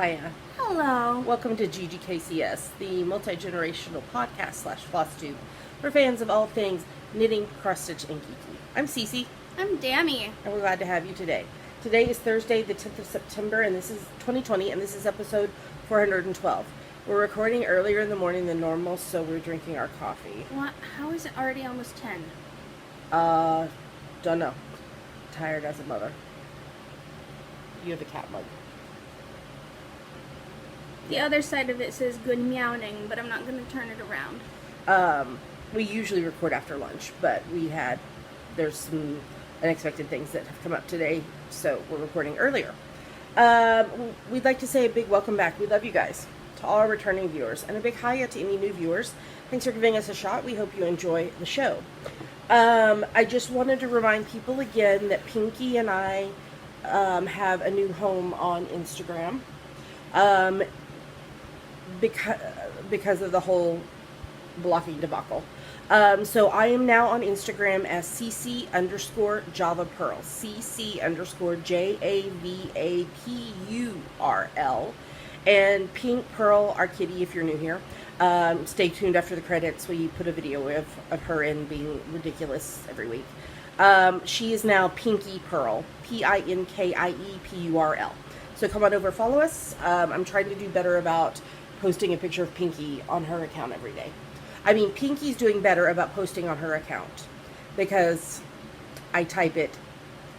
Hiya. Hello. Welcome to GGKCS, the multi-generational podcast / FlossTube for fans of all things knitting, cross-stitch, and geeky. I'm Cece. I'm Dammy. And we're glad to have you today. Today is Thursday, the 10th of September, and this is 2020, and this is episode 412. We're recording earlier in the morning than normal, so we're drinking our coffee. What? How is it already almost 10? Don't know. Tired as a mother. You have a cat mug. The other side of it says good meowing, but I'm not going to turn it around. We usually record after lunch, but there's some unexpected things that have come up today, so we're recording earlier. We'd like to say a big welcome back. We love you guys, to all our returning viewers, and a big hiya to any new viewers. Thanks for giving us a shot. We hope you enjoy the show. I just wanted to remind people again that Pinky and I have a new home on Instagram. Because of the whole blocking debacle. So I am now on Instagram as cc_JavaPearl. cc_JAVAPURL. And Pink Pearl, our kitty, if you're new here. Stay tuned after the credits. We put a video of her in being ridiculous every week. She is now Pinky Pearl. PINKIEPURL. So come on over, follow us. I'm trying to do better about posting a picture of Pinky on her account every day. I mean, Pinky's doing better about posting on her account because I type it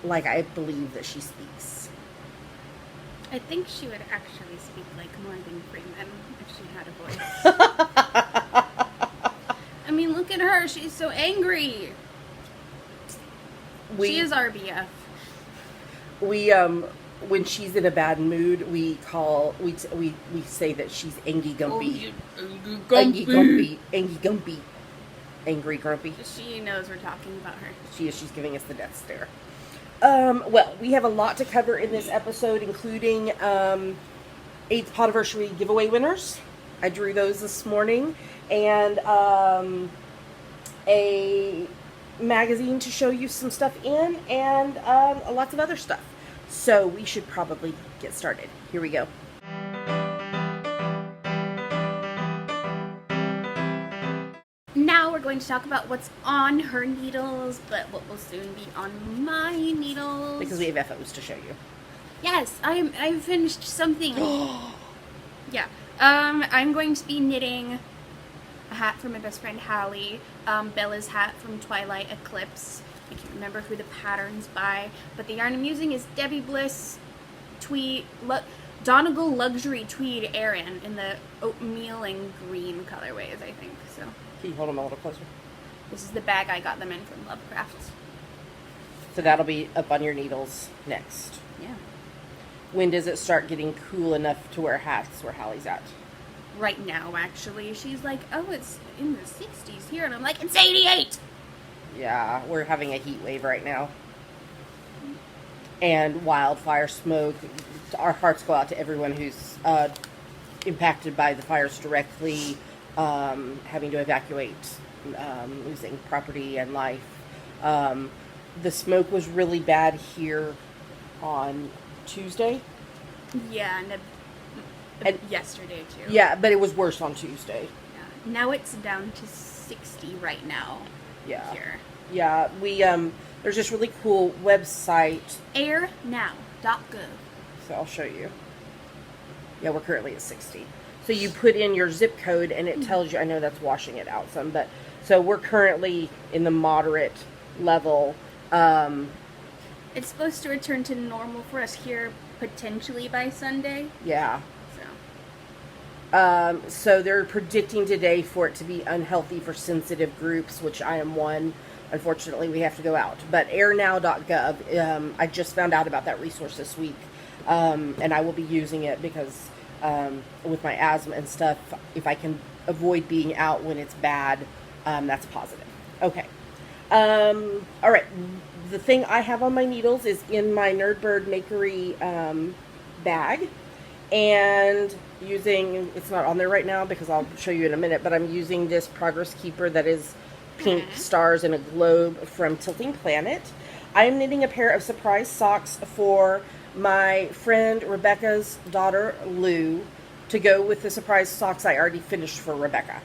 like I believe that she speaks. I think she would actually speak like Morgan Freeman if she had a voice. I mean, look at her. She's so angry. She is RBF. When she's in a bad mood, we say that she's Angy Gumpy. Angy Gumpy. Angy Gumpy. Angry Grumpy. She knows we're talking about her. She's giving us the death stare. Well, we have a lot to cover in this episode, including 8th Podiversary giveaway winners. I drew those this morning. And a magazine to show you some stuff in, and lots of other stuff. So we should probably get started. Here we go. Now we're going to talk about what's on her needles, but what will soon be on my needles. Because we have FOs to show you. Yes, I finished something. Yeah. I'm going to be knitting a hat for my best friend Hallie, Bella's hat from Twilight Eclipse. I can't remember who the pattern's by, but the yarn I'm using is Debbie Bliss Tweed, Donegal Luxury Tweed Aran in the oatmeal and green colorways, I think. So. Can you hold them a little closer? This is the bag I got them in from Lovecraft. So that'll be up on your needles next. Yeah. When does it start getting cool enough to wear hats where Hallie's at? Right now, actually. She's like, oh, it's in the 60s here, and I'm like, it's 88! Yeah, we're having a heat wave right now. And wildfire smoke. Our hearts go out to everyone who's impacted by the fires directly, having to evacuate, losing property and life. The smoke was really bad here on Tuesday. Yeah, and yesterday, too. Yeah, but it was worse on Tuesday. Yeah. Now it's down to 60 right now. Yeah. Here. Yeah, there's this really cool website. airnow.gov. So I'll show you. Yeah, we're currently at 60. So you put in your zip code and it tells you, I know that's washing it out some, but so we're currently in the moderate level. It's supposed to return to normal for us here potentially by Sunday. Yeah. So they're predicting today for it to be unhealthy for sensitive groups, which I am one. Unfortunately, we have to go out. But airnow.gov, I just found out about that resource this week, and I will be using it because with my asthma and stuff, if I can avoid being out when it's bad, that's positive. Okay. All right. The thing I have on my needles is in my Nerdbird Makery bag. And using, it's not on there right now because I'll show you in a minute, but I'm using this Progress Keeper that is pink stars and a globe from Tilting Planet. I am knitting a pair of surprise socks for my friend Rebecca's daughter, Lou, to go with the surprise socks I already finished for Rebecca.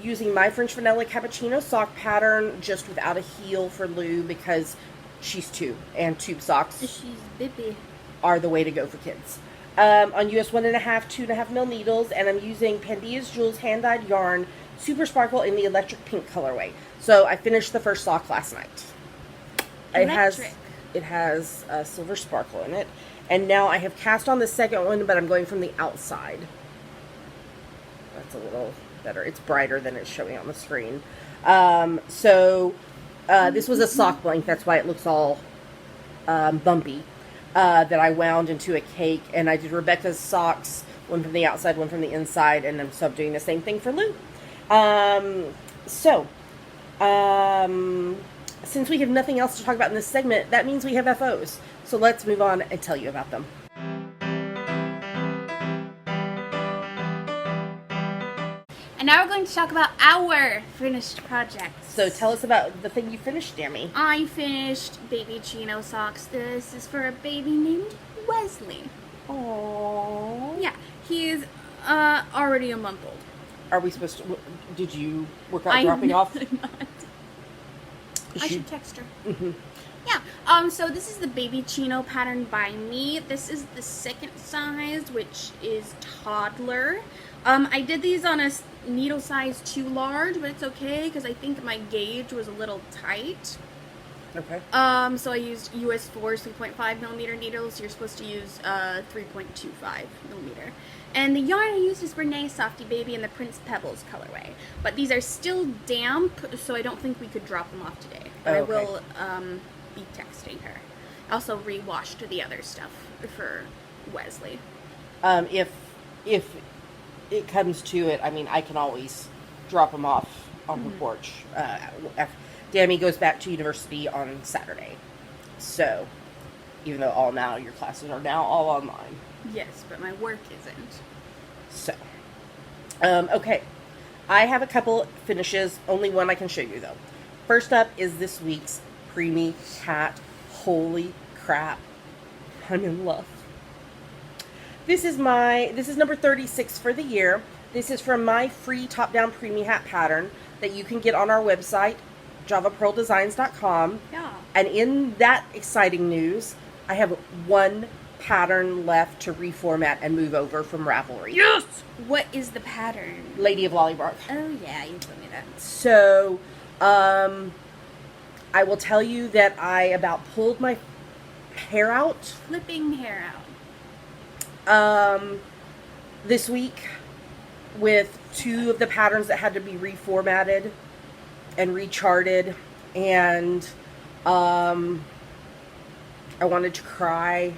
Using my French Vanilla Cappuccino sock pattern, just without a heel for Lou because she's 2, and tube socks She's baby. are the way to go for kids. On US 1.5, 2.5 mil needles, and I'm using Pandia's Jewels hand-dyed yarn, Super Sparkle in the electric pink colorway. So I finished the first sock last night. Electric. It has a silver sparkle in it, and now I have cast on the second one, but I'm going from the outside. That's a little better. It's brighter than it's showing on the screen. This was a sock blank. That's why it looks all bumpy. That I wound into a cake, and I did Rebecca's socks, one from the outside, one from the inside, and I'm doing the same thing for Lou. Since we have nothing else to talk about in this segment, that means we have FOs. So let's move on and tell you about them. And now we're going to talk about our finished projects. So tell us about the thing you finished, Dammy. I finished baby chino socks. This is for a baby named Wesley. Aww. Yeah, he's already a month old. Are we supposed to... Did you work out dropping off? Not. I should text her. Mm-hmm. Yeah. So this is the baby chino pattern by me. This is the second size, which is toddler. I did these on a needle size too large, but it's okay because I think my gauge was a little tight. Okay. So I used US 4 3.5 millimeter needles. You're supposed to use 3.25 millimeter. And the yarn I used is Renee Softy Baby in the Prince Pebbles colorway. But these are still damp, so I don't think we could drop them off today. But okay. I will be texting her. I also re-washed the other stuff for Wesley. If it comes to it, I mean, I can always drop them off on the porch. Dammy goes back to university on Saturday. So, even though all now your classes are now all online. Yes, but my work isn't. So, okay. I have a couple finishes. Only one I can show you, though. First up is this week's Preemie hat. Holy crap. I'm in love. This is number 36 for the year. This is from my free top-down Preemie hat pattern that you can get on our website, javapearldesigns.com. Yeah. And in that exciting news, I have one pattern left to reformat and move over from Ravelry. Yes! What is the pattern? Lady of Lollybark. Oh, yeah, you told me that. So, I will tell you that I about pulled my hair out. Flipping hair out. This week with 2 of the patterns that had to be reformatted and recharted, and I wanted to cry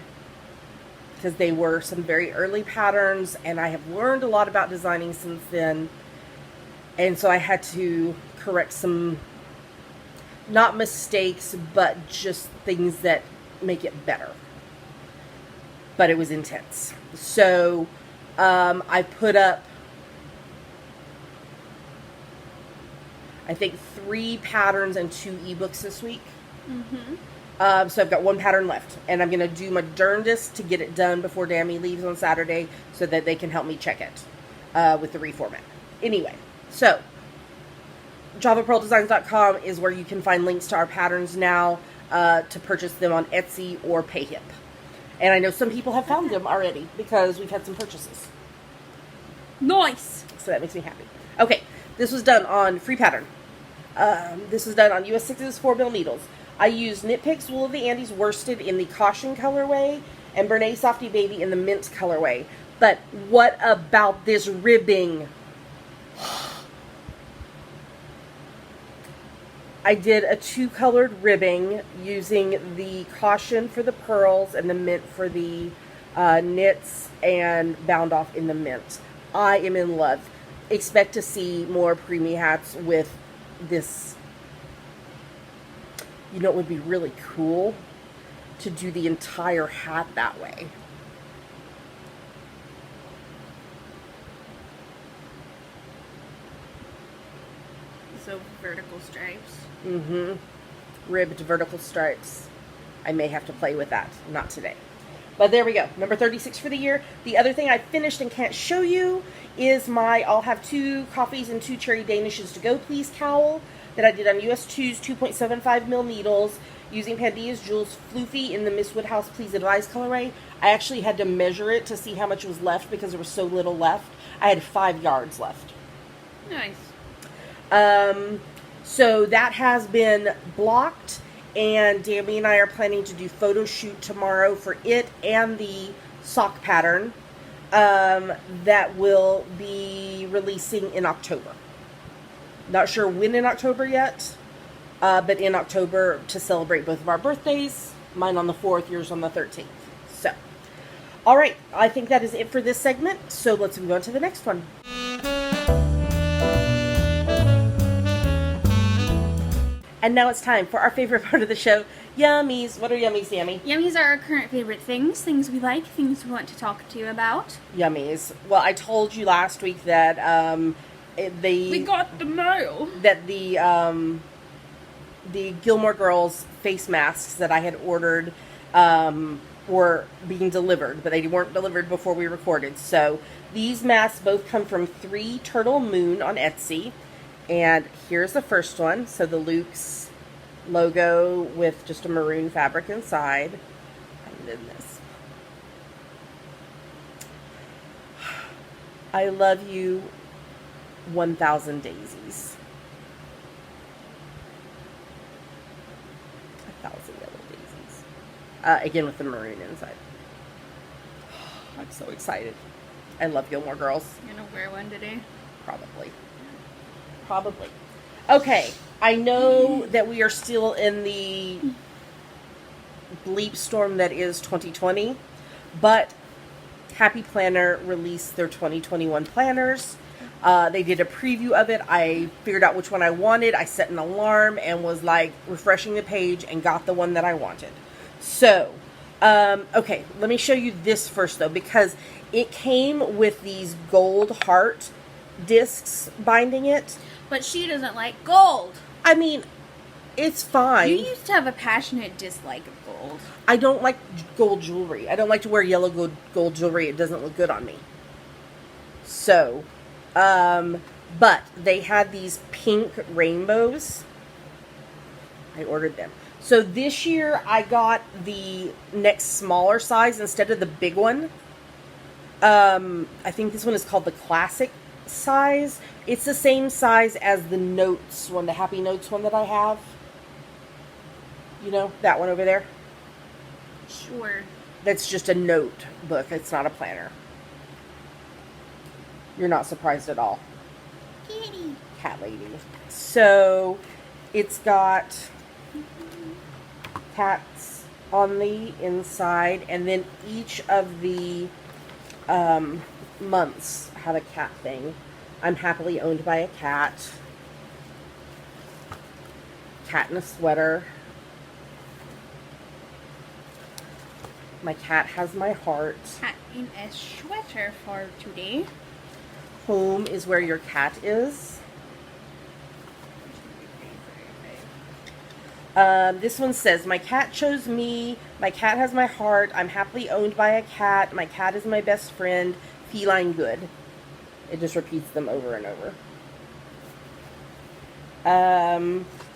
because they were some very early patterns, and I have learned a lot about designing since then, and so I had to correct some, not mistakes, but just things that make it better. But it was intense. So I put up, I think, 3 patterns and 2 ebooks this week. Mm-hmm. So I've got 1 pattern left, and I'm going to do my darndest to get it done before Dammy leaves on Saturday so that they can help me check it with the reformat. Anyway, so javapearldesigns.com is where you can find links to our patterns now to purchase them on Etsy or Payhip. And I know some people have found them already because we've had some purchases. Nice! So that makes me happy. Okay, this was done on free pattern. This was done on US 6's 4mm needles. I used Knit Picks Wool of the Andes worsted in the Caution colorway and Bernay Softy Baby in the Mint colorway. But what about this ribbing? I did a 2-colored ribbing using the Caution for the pearls and the Mint for the knits, and bound off in the Mint. I am in love. Expect to see more Preemie hats with this. You know, it would be really cool to do the entire hat that way. So vertical stripes. Mm-hmm. Ribbed vertical stripes. I may have to play with that. Not today. But there we go. Number 36 for the year. The other thing I finished and can't show you is my I'll have 2 coffees and 2 cherry danishes to go please cowl that I did on US 2's 2.75 mil needles using Pandia's Jewels Floofy in the Miss Woodhouse Please Advise colorway. I actually had to measure it to see how much was left because there was so little left. I had 5 yards left. Nice. So that has been blocked, and Dammy and I are planning to do photo shoot tomorrow for it and the sock pattern that will be releasing in October. Not sure when in October yet, but in October to celebrate both of our birthdays. Mine on the 4th, yours on the 13th. So, all right, I think that is it for this segment, so let's move on to the next one. And now it's time for our favorite part of the show, Yummies. What are Yummies, Sammy? Yummies are our current favorite things. Things we like, things we want to talk to you about. Yummies. Well, I told you last week that we got the mail. That the Gilmore Girls face masks that I had ordered were being delivered, but they weren't delivered before we recorded. So these masks both come from 3 Turtle Moon on Etsy. And here's the first one. So the Luke's logo with just a maroon fabric inside. And then this. I love you, 1,000 daisies. 1,000 yellow daisies. Again with the maroon inside. I'm so excited. I love Gilmore Girls. You're gonna wear one today? Probably. Okay, I know that we are still in the bleep storm that is 2020, but Happy Planner released their 2021 planners. They did a preview of it. I figured out which one I wanted. I set an alarm and was like refreshing the page and got the one that I wanted. So, okay, let me show you this first though, because it came with these gold heart discs binding it. But she doesn't like gold. I mean, it's fine. You used to have a passionate dislike of gold. I don't like gold jewelry. I don't like to wear yellow gold jewelry. It doesn't look good on me. So, but they had these pink rainbows. I ordered them. So this year I got the next smaller size instead of the big one. I think this one is called the classic size. It's the same size as the Notes one, the Happy Notes one that I have. You know, that one over there? Sure. That's just a note book. It's not a planner. You're not surprised at all. Kitty. Cat lady. So, it's got cats on the inside, and then each of the months have a cat thing. I'm happily owned by a cat. Cat in a sweater. My cat has my heart. Cat in a sweater for today. Home is where your cat is. This one says, my cat chose me. My cat has my heart. I'm happily owned by a cat. My cat is my best friend. Feline good. It just repeats them over and over.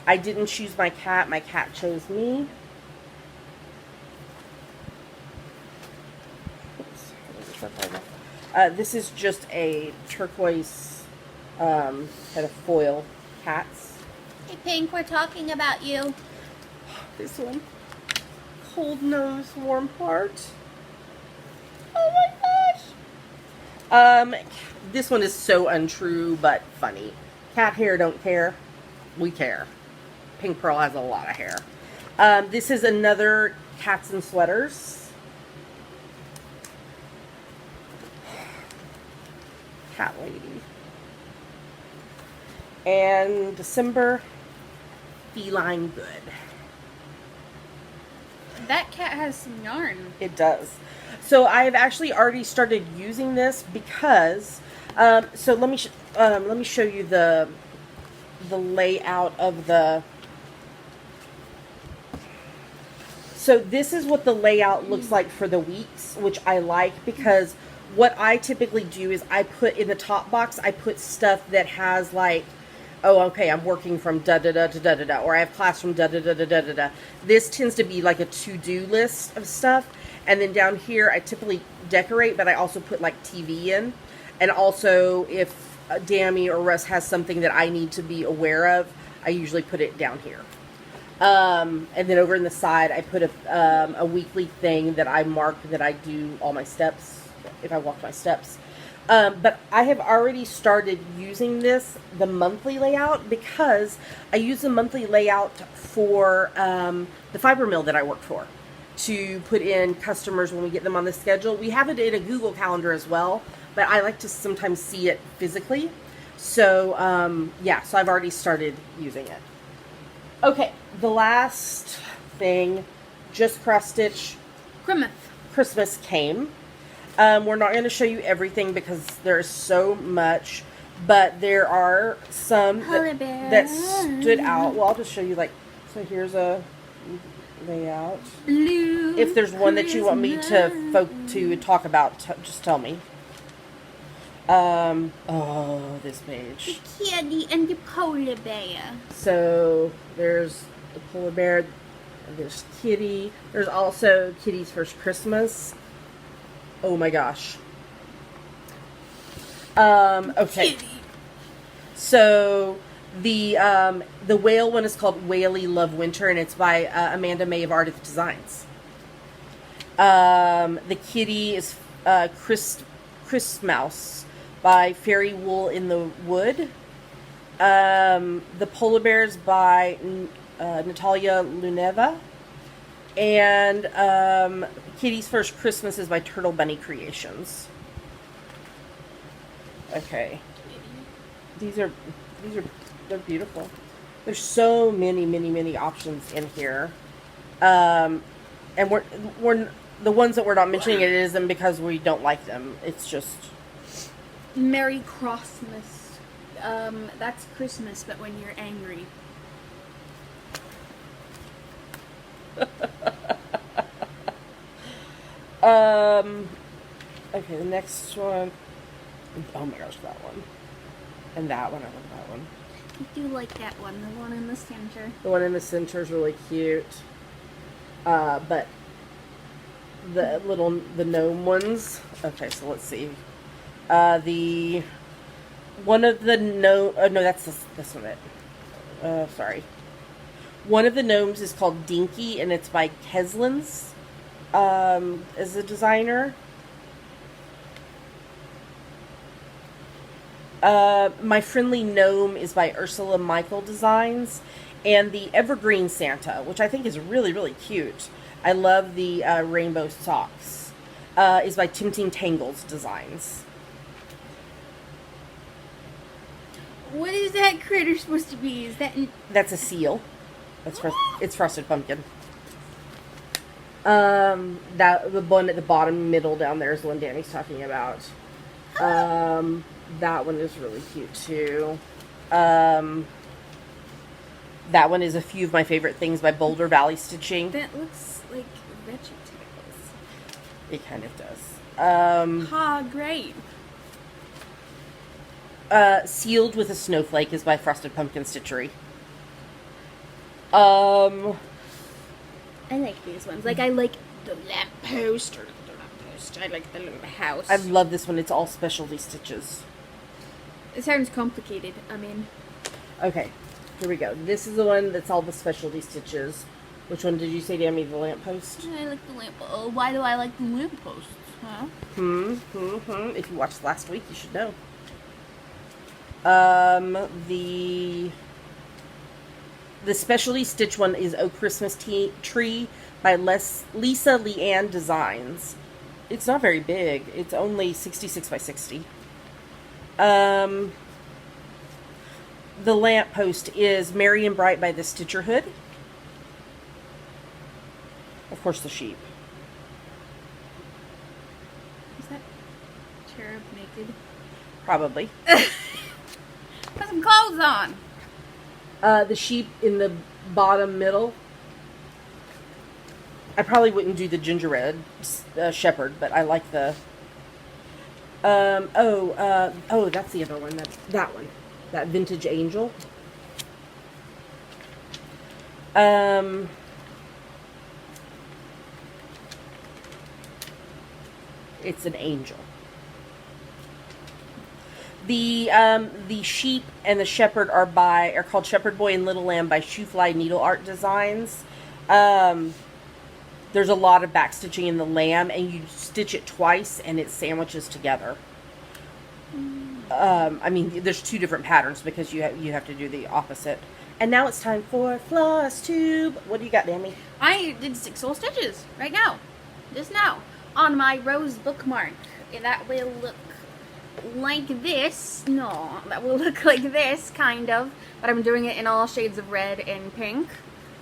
I didn't choose my cat. My cat chose me. This is just a turquoise kind of foil cats. Hey Pink, we're talking about you. This one. Cold nose, warm heart. Oh my gosh. This one is so untrue, but funny. Cat hair don't care. We care. Pink Pearl has a lot of hair. This is another Cats and Sweaters. Cat lady. And December, Feline good. That cat has some yarn. It does. So I've actually already started using this because, so let me show you the layout of the So this is what the layout looks like for the weeks, which I like because what I typically do is I put in the top box, I put stuff that has like, oh, okay, I'm working from da-da-da to da-da-da, or I have class from da-da-da to da-da-da. This tends to be like a to-do list of stuff. And then down here, I typically decorate, but I also put like TV in. And also, if Dammy or Russ has something that I need to be aware of, I usually put it down here. And then over in the side, I put a weekly thing that I mark that I do all my steps, if I walk my steps. But I have already started using the monthly layout, because I use the monthly layout for the fiber mill that I work for, to put in customers when we get them on the schedule. We have it in a Google Calendar as well, but I like to sometimes see it physically. So, yeah, so I've already started using it. Okay, the last thing, just cross-stitch. Christmas came. We're not going to show you everything because there's so much, but there are some that stood out. Well, I'll just show you, like, so here's a layout. Blue if there's one that you want me to talk about, just tell me. Oh, this page. The kitty and the polar bear. So there's the polar bear, there's Kitty. There's also Kitty's First Christmas. Oh my gosh. Okay. Kitty. So the whale one is called Whaley Love Winter, and it's by Amanda May of Ardith Designs. The kitty is Chris Mouse by Fairy Wool in the Wood. The polar bears by Natalia Luneva. And Kitty's First Christmas is by Turtle Bunny Creations. Okay. They're beautiful. There's so many options in here. And we're the ones that we're not mentioning, it isn't because we don't like them. It's just Merry Christmas. That's Christmas, but when you're angry. Okay, the next one. Oh my gosh, that one. And that one, I love that one. I do like that one, the one in the center. The one in the center is really cute. But the gnome ones. Okay, so let's see. The one of the gnome. Oh no, that's one. Sorry. One of the gnomes is called Dinky, and it's by Keslins. As a designer. My Friendly Gnome is by Ursula Michael Designs. And the Evergreen Santa, which I think is really cute. I love the rainbow socks. Is by Tempting Tangles Designs. What is that critter supposed to be? Is that That's a seal. It's Frosted Pumpkin. That the one at the bottom middle down there is the one Danny's talking about. That one is really cute too. That one is A Few of My Favorite Things by Boulder Valley Stitching. That looks like vegetables. It kind of does. Great. Sealed with a Snowflake is by Frosted Pumpkin Stitchery. I like these ones. Like, I like the lamppost, or the lamppost. I like the little house. I love this one. It's all specialty stitches. It sounds complicated. I mean... Okay, here we go. This is the one that's all the specialty stitches. Which one did you say, Dammy? The lamppost? I like the lamppost. Why do I like the lampposts? Huh? If you watched last week, you should know. The specialty stitch one is Oh Christmas Tree by Lisa Leanne Designs. It's not very big. It's only 66 by 60. The lamppost is Merry and Bright by the Stitcher Hood. Of course, the sheep. Is that cherub naked? Probably. Put some clothes on. The sheep in the bottom middle. I probably wouldn't do the gingerbread shepherd, but I like the. Oh, that's the other one. That one, that vintage angel. It's an angel. The sheep and the shepherd are called Shepherd Boy and Little Lamb by Shoefly Needle Art Designs. There's a lot of backstitching in the lamb, and you stitch it twice, and it sandwiches together. I mean, there's two different patterns because you have to do the opposite. And now it's time for FlossTube. What do you got, Dammy? I did 6 whole stitches right now, just now, on my rose bookmark. That will look like this. No, that will look like this, kind of. But I'm doing it in all shades of red and pink,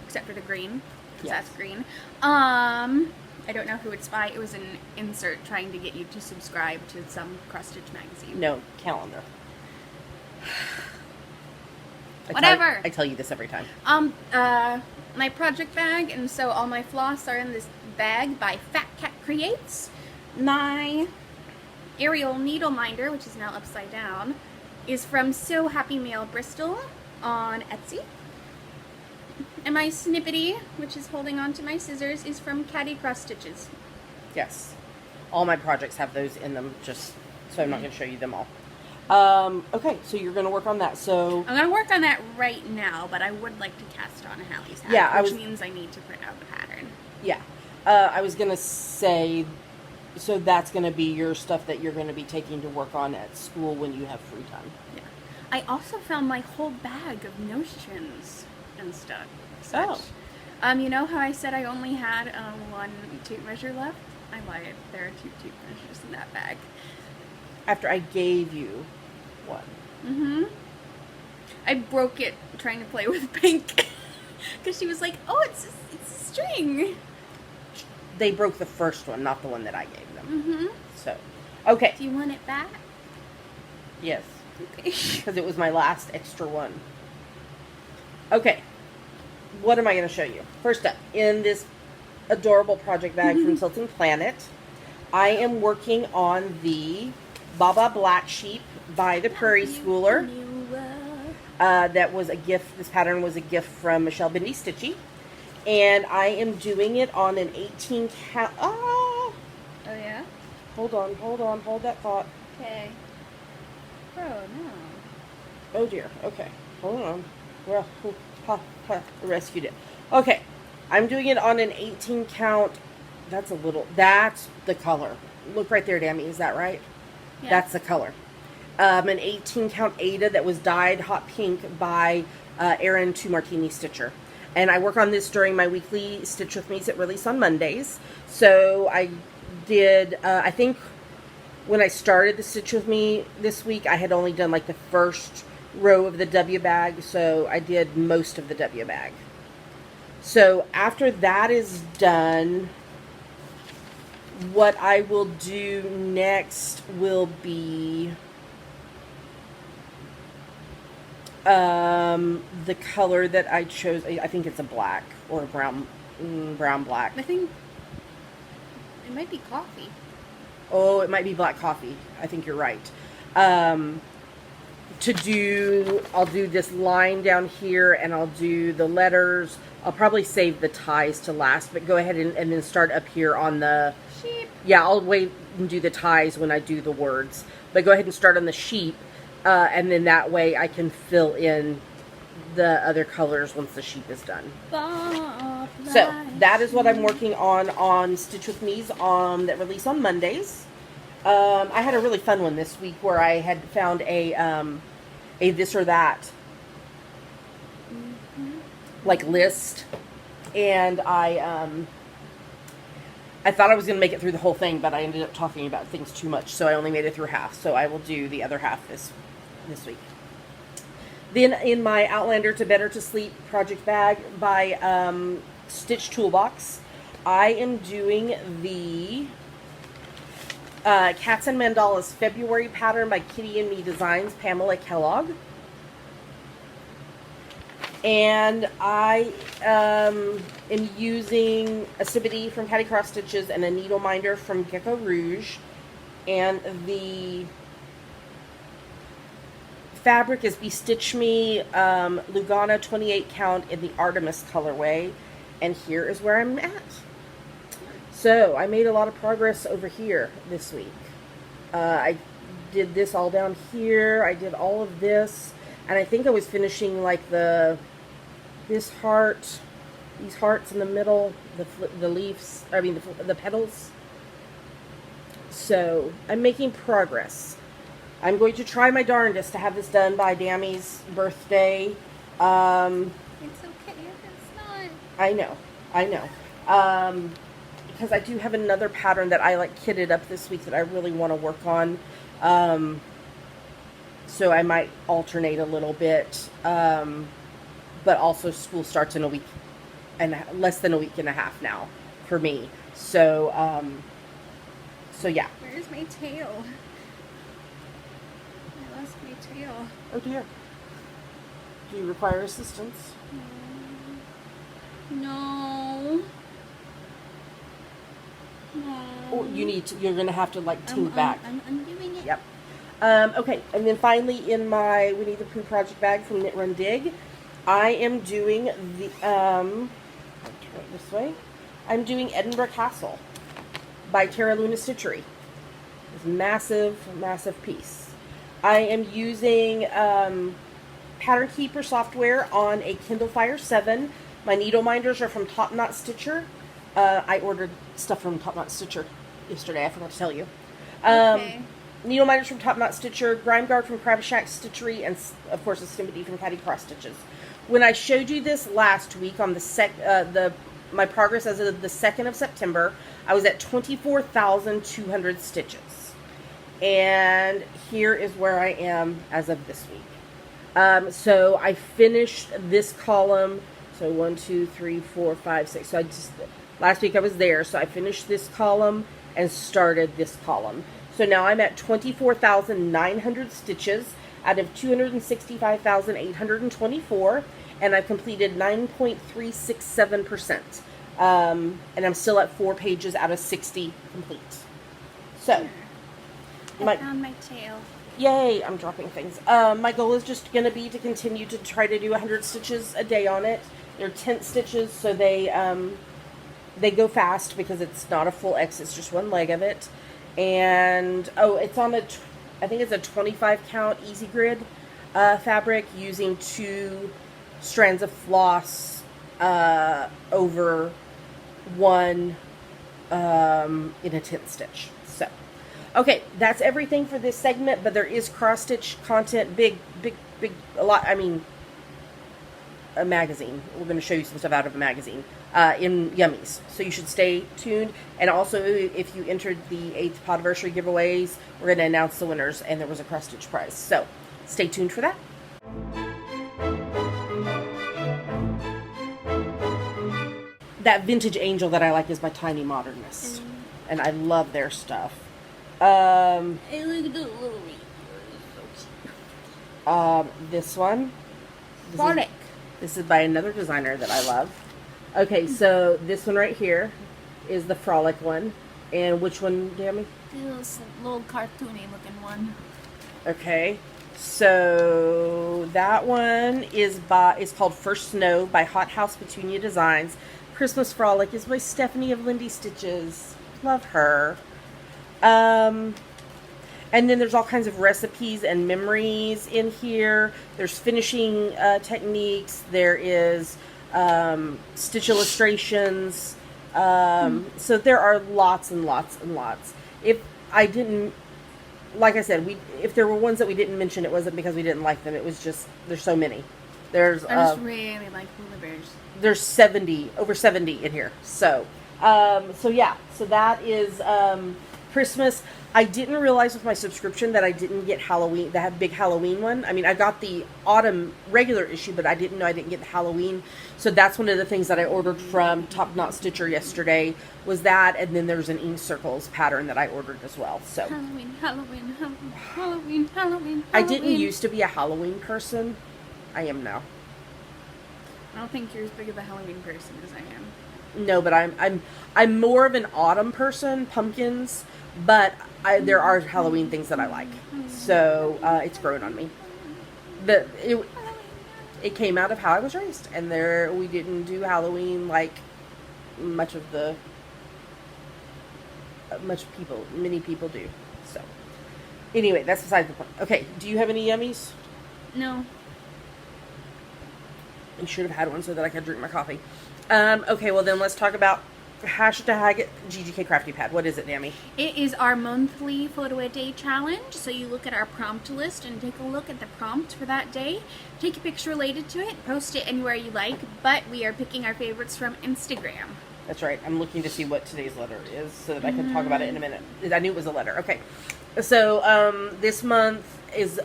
except for the green, because that's green. I don't know who it's by. It was an insert trying to get you to subscribe to some cross-stitch magazine. No, calendar. Whatever. I tell you this every time. My project bag, and so all my floss are in this bag by Fat Cat Creates. My Ariel needle minder, which is now upside down, is from So Happy Mail Bristol on Etsy. And my snippety, which is holding on to my scissors, is from Caddy Cross Stitches. Yes. All my projects have those in them, just so I'm not going to show you them all. Okay, so you're going to work on that. So I'm going to work on that right now, but I would like to cast on Hallie's hat, which means I need to print out the pattern. Yeah. I was going to say, so that's going to be your stuff that you're going to be taking to work on at school when you have free time. Yeah. I also found my whole bag of notions and stuff. Oh. You know how I said I only had one tape measure left? I lied. There are 2 tape measures in that bag. After I gave you one. Mm-hmm. I broke it trying to play with Pink. Because she was like, oh, it's a string. They broke the first one, not the one that I gave them. Mm-hmm. So, okay. Do you want it back? Yes. Okay. Because it was my last extra one. Okay. What am I going to show you? First up, in this adorable project bag from Tilting Planet, I am working on the Baba Black Sheep by the Prairie Schooler. That was a gift. This pattern was a gift from Michelle Bindi Stitchy. And I am doing it on an 18 count. Oh, yeah? Hold that thought. Okay. Oh, no. Oh, dear. Okay. Hold on. Well, rescued it. Okay. I'm doing it on an 18 count. That's the color. Look right there, Dammy. Is that right? Yeah. That's the color. An 18 count Ada that was dyed hot pink by Erin 2 Martini Stitcher. And I work on this during my weekly Stitch With Me's that release on Mondays. So I did, I think when I started the Stitch With Me this week, I had only done like the first row of the W bag. So I did most of the W bag. So after that is done, what I will do next will be the color that I chose. I think it's a black or a brown black. I think it might be coffee. Oh, it might be black coffee. I think you're right. I'll do this line down here, and I'll do the letters. I'll probably save the ties to last, but go ahead and then start up here on the sheep. Yeah, I'll wait and do the ties when I do the words. But go ahead and start on the sheep, and then that way I can fill in the other colors once the sheep is done. So that is what I'm working on Stitch With Me's that release on Mondays. I had a really fun one this week where I had found a this or that like list, and I thought I was going to make it through the whole thing, but I ended up talking about things too much, so I only made it through half. So I will do the other half this week. Then in my Outlander to Better to Sleep project bag by Stitch Toolbox, I am doing the Cats and Mandalas February pattern by Kitty and Me Designs, Pamela Kellogg. And I am using a Sibity from Caddy Cross Stitches and a needle minder from Gecko Rouge. And the fabric is Be Stitch Me Lugana 28 count in the Artemis colorway. And here is where I'm at. So I made a lot of progress over here this week. I did this all down here. I did all of this. And I think I was finishing like this heart, these hearts in the middle, the leaves, I mean the petals. So I'm making progress. I'm going to try my darndest to have this done by Dammy's birthday. It's okay if it's not. I know. Because I do have another pattern that I like kitted up this week that I really want to work on. So I might alternate a little bit. But also school starts in a week and less than a week and a half now for me. So, so yeah. Where's my tail? I lost my tail. Oh dear. Do you require assistance? No. Oh, you're going to have to like tink back. I'm undoing it. Yep. Okay, and then finally in my Winnie the Pooh project bag from Knit Run Dig, I am doing the, I'll turn it this way. I'm doing Edinburgh Castle by Terra Luna Stitchery. This massive, massive piece. I am using Pattern Keeper software on a Kindle Fire 7. My needle minders are from Top Knot Stitcher. I ordered stuff from Top Knot Stitcher yesterday, I forgot to tell you. Okay. Needle minders from Top Knot Stitcher, Grime Guard from Crabshack Stitchery, and of course a Stimity from Caddy Cross Stitches. When I showed you this last week on my progress as of the 2nd of September, I was at 24,200 stitches. And here is where I am as of this week. So I finished this column. So 1, 2, 3, 4, 5, 6. So last week I was there. So I finished this column and started this column. So now I'm at 24,900 stitches out of 265,824, and I've completed 9.367%. And I'm still at 4 pages out of 60 complete. So, I found my tail. Yay, I'm dropping things. My goal is just going to be to continue to try to do 100 stitches a day on it. They're tent stitches, so they go fast because it's not a full X, it's just one leg of it. And, it's on I think it's a 25 count easy grid fabric using 2 strands of floss over 1 in a tent stitch. So, okay, that's everything for this segment, but there is cross stitch content, big, a lot, I mean, a magazine. We're going to show you some stuff out of a magazine in Yummies. So you should stay tuned. And also, if you entered the 8th Podiversary giveaways, we're going to announce the winners, and there was a cross stitch prize. So stay tuned for that. That vintage angel that I like is by Tiny Modernist. And I love their stuff. This one. This is by another designer that I love. Okay, so this one right here is the Frolic one. And which one, Dammy? This little cartoony looking one. Okay, so that one is called First Snow by Hot House Petunia Designs. Christmas Frolic is by Stephanie of Lindy Stitches. Love her. And then there's all kinds of recipes and memories in here. There's finishing techniques. There is stitch illustrations. So there are lots and lots and lots. If I didn't, like I said, if there were ones that we didn't mention, it wasn't because we didn't like them. It was just, there's so many. I just really like Hula Bears. There's over 70 in here. So, yeah. So that is Christmas. I didn't realize with my subscription that I didn't get Halloween, that big Halloween one. I mean, I got the autumn regular issue, but I didn't know I didn't get the Halloween. So that's one of the things that I ordered from Top Knot Stitcher yesterday was that, and then there's an Ink Circles pattern that I ordered as well. So Halloween. I didn't used to be a Halloween person. I am now. I don't think you're as big of a Halloween person as I am. No, but I'm more of an autumn person, pumpkins, but there are Halloween things that I like. So it's grown on me. But it came out of how I was raised, and we didn't do Halloween like many people do. So anyway, that's besides the point. Okay, do you have any yummies? No. I should have had one so that I could drink my coffee. Okay, well then let's talk about hashtag GGK Crafty Pad. What is it, Dammy? It is our monthly photo a day challenge. So you look at our prompt list and take a look at the prompt for that day. Take a picture related to it, post it anywhere you like, but we are picking our favorites from Instagram. That's right. I'm looking to see what today's letter is so that I can talk about it in a minute. I knew it was a letter. Okay. So this month is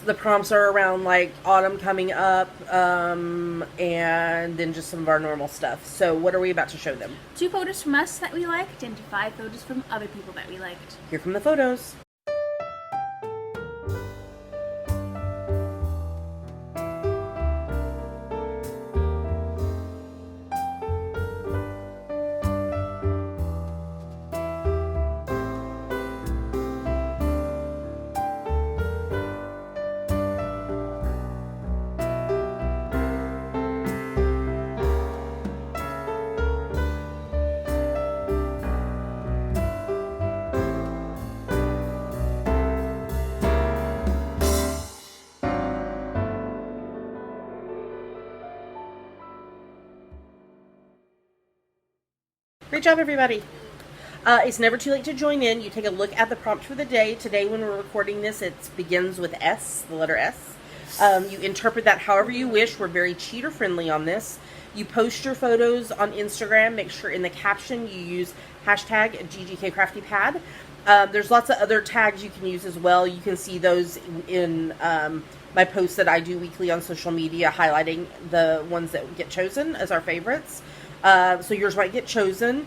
the prompts are around like autumn coming up, and then just some of our normal stuff. So what are we about to show them? 2 photos from us that we liked and 5 photos from other people that we liked. Here come the photos. Great job, everybody. It's never too late to join in. You take a look at the prompt for the day. Today, when we're recording this, it begins with S, the letter S. You interpret that however you wish. We're very cheater friendly on this. You post your photos on Instagram. Make sure in the caption you use hashtag GGKCraftyPad. There's lots of other tags you can use as well. You can see those in my posts that I do weekly on social media, highlighting the ones that get chosen as our favorites. So yours might get chosen,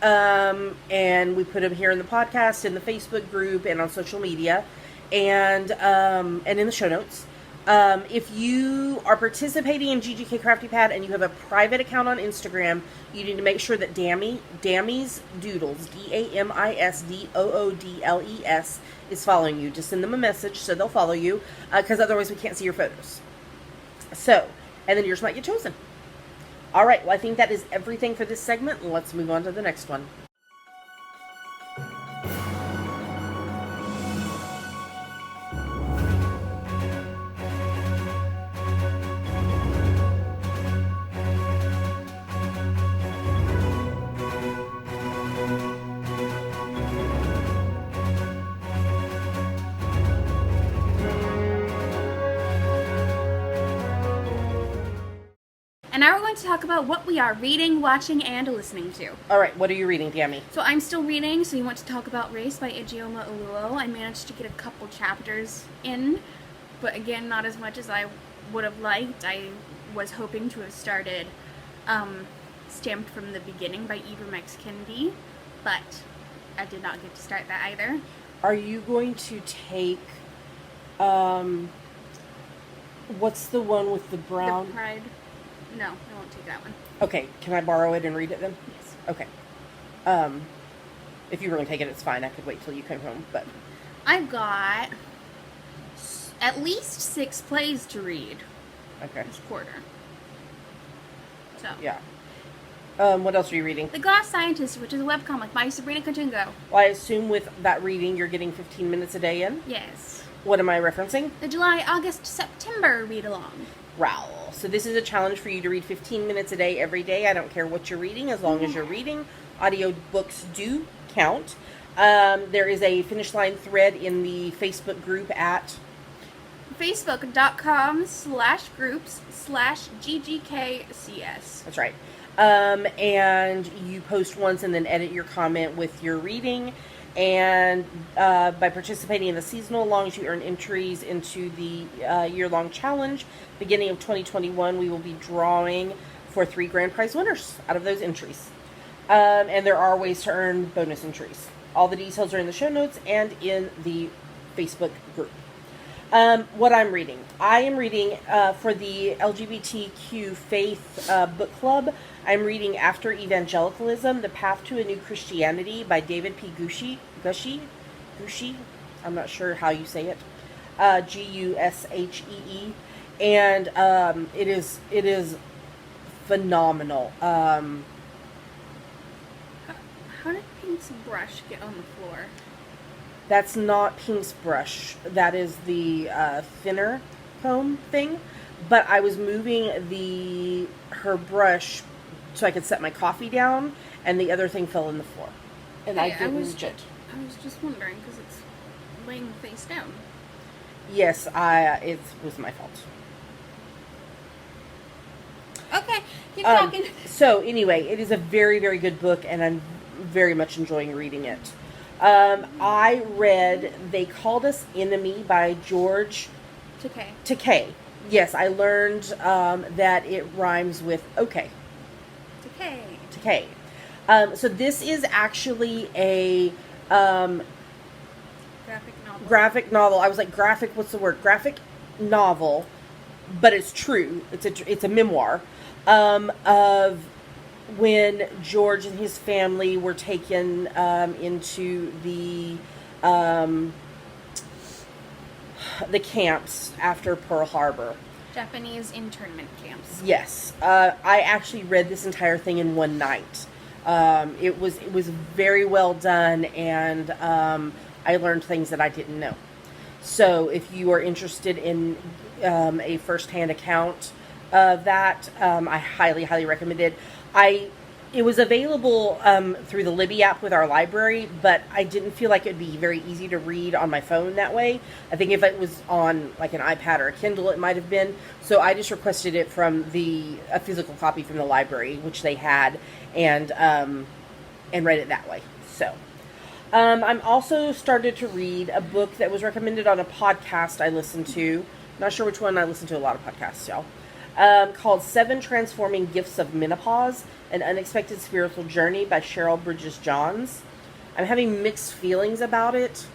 and we put them here in the podcast, in the Facebook group, and on social media, and in the show notes. If you are participating in GGK Crafty Pad and you have a private account on Instagram, you need to make sure that Dammy's Doodles, DAMISDOODLES, is following you. Just send them a message so they'll follow you, because otherwise we can't see your photos. So, and then yours might get chosen. All right, well, I think that is everything for this segment. Let's move on to the next one. And now we're going to talk about what we are reading, watching, and listening to. All right, what are you reading, Dammy? So I'm still reading, so you want to talk about Race by Ijeoma Oluo. I managed to get a couple chapters in, but again, not as much as I would have liked. I was hoping to have started Stamped from the Beginning by Ibram X. Kendi, but I did not get to start that either. Are you going to take, what's the one with the brown? The Pride. No, I won't take that one. Okay, can I borrow it and read it then? Yes. Okay. If you were going to take it, it's fine. I could wait till you came home, but... I've got at least 6 plays to read Okay. this quarter. So. Yeah. What else are you reading? The Glass Scientist, which is a webcomic by Sabrina Katungo. Well, I assume with that reading, you're getting 15 minutes a day in? Yes. What am I referencing? The July, August, September read-along. Growl. So this is a challenge for you to read 15 minutes a day every day. I don't care what you're reading, as long as you're reading. Audiobooks do count. There is a finish line thread in the Facebook group at facebook.com/groups/GGKCS. That's right. And you post once and then edit your comment with your reading. And by participating in the seasonal longs, you earn entries into the year-long challenge. Beginning of 2021, we will be drawing for 3 grand prize winners out of those entries. And there are ways to earn bonus entries. All the details are in the show notes and in the Facebook group. What I'm reading. I am reading for the LGBTQ faith book club. I'm reading After Evangelicalism, The Path to a New Christianity by David P. Gushee. I'm not sure how you say it. Gushee. And it is phenomenal. How did Pink's brush get on the floor? That's not Pink's brush. That is the thinner comb thing. But I was moving her brush so I could set my coffee down, and the other thing fell on the floor. And I didn't reach it. I was just wondering, because it's laying face down. Yes, it was my fault. Okay, keep talking. So anyway, it is a very, very good book, and I'm very much enjoying reading it. I read They Called Us Enemy by George Takei. Yes, I learned that it rhymes with okay. Takei. So this is actually a graphic novel. I was like, graphic, what's the word? Graphic novel, but it's true. It's a memoir of when George and his family were taken into the camps after Pearl Harbor. Japanese internment camps. Yes. I actually read this entire thing in one night. It was very well done, and I learned things that I didn't know. So if you are interested in a first-hand account of that, I highly, highly recommend it. It was available through the Libby app with our library, but I didn't feel like it'd be very easy to read on my phone that way. I think if it was on like an iPad or a Kindle, it might have been. So I just requested it from a physical copy from the library, which they had, and read it that way. So I'm also started to read a book that was recommended on a podcast I listened to. Not sure which one. I listen to a lot of podcasts, y'all. Called 7 Transforming Gifts of Menopause, An Unexpected Spiritual Journey by Cheryl Bridges Johns. I'm having mixed feelings about it.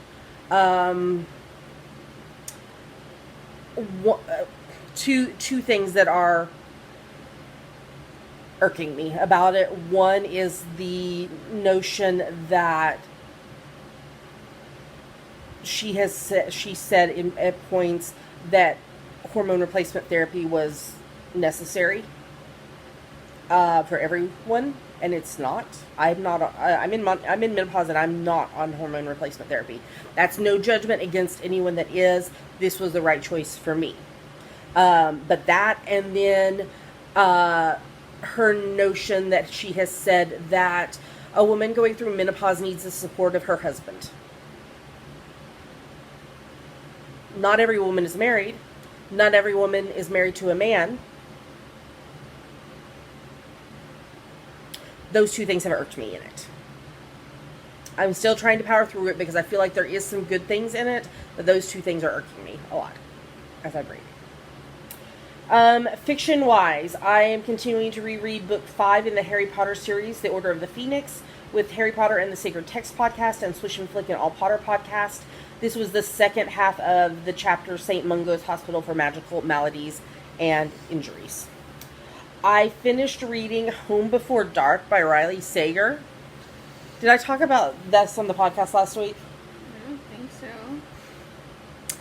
Two things that are irking me about it. One is the notion that she said at points that hormone replacement therapy was necessary for everyone, and it's not. I'm in menopause, and I'm not on hormone replacement therapy. That's no judgment against anyone that is. This was the right choice for me. But that, and then her notion that she has said that a woman going through menopause needs the support of her husband. Not every woman is married. Not every woman is married to a man. Those two things have irked me in it. I'm still trying to power through it because I feel like there is some good things in it, but those two things are irking me a lot as I read. Fiction-wise, I am continuing to reread book 5 in the Harry Potter series, The Order of the Phoenix, with Harry Potter and the Sacred Text podcast and Swish and Flick and All Potter podcast. This was the second half of the chapter, St. Mungo's Hospital for Magical Maladies and Injuries. I finished reading Home Before Dark by Riley Sager. Did I talk about this on the podcast last week? I don't think so.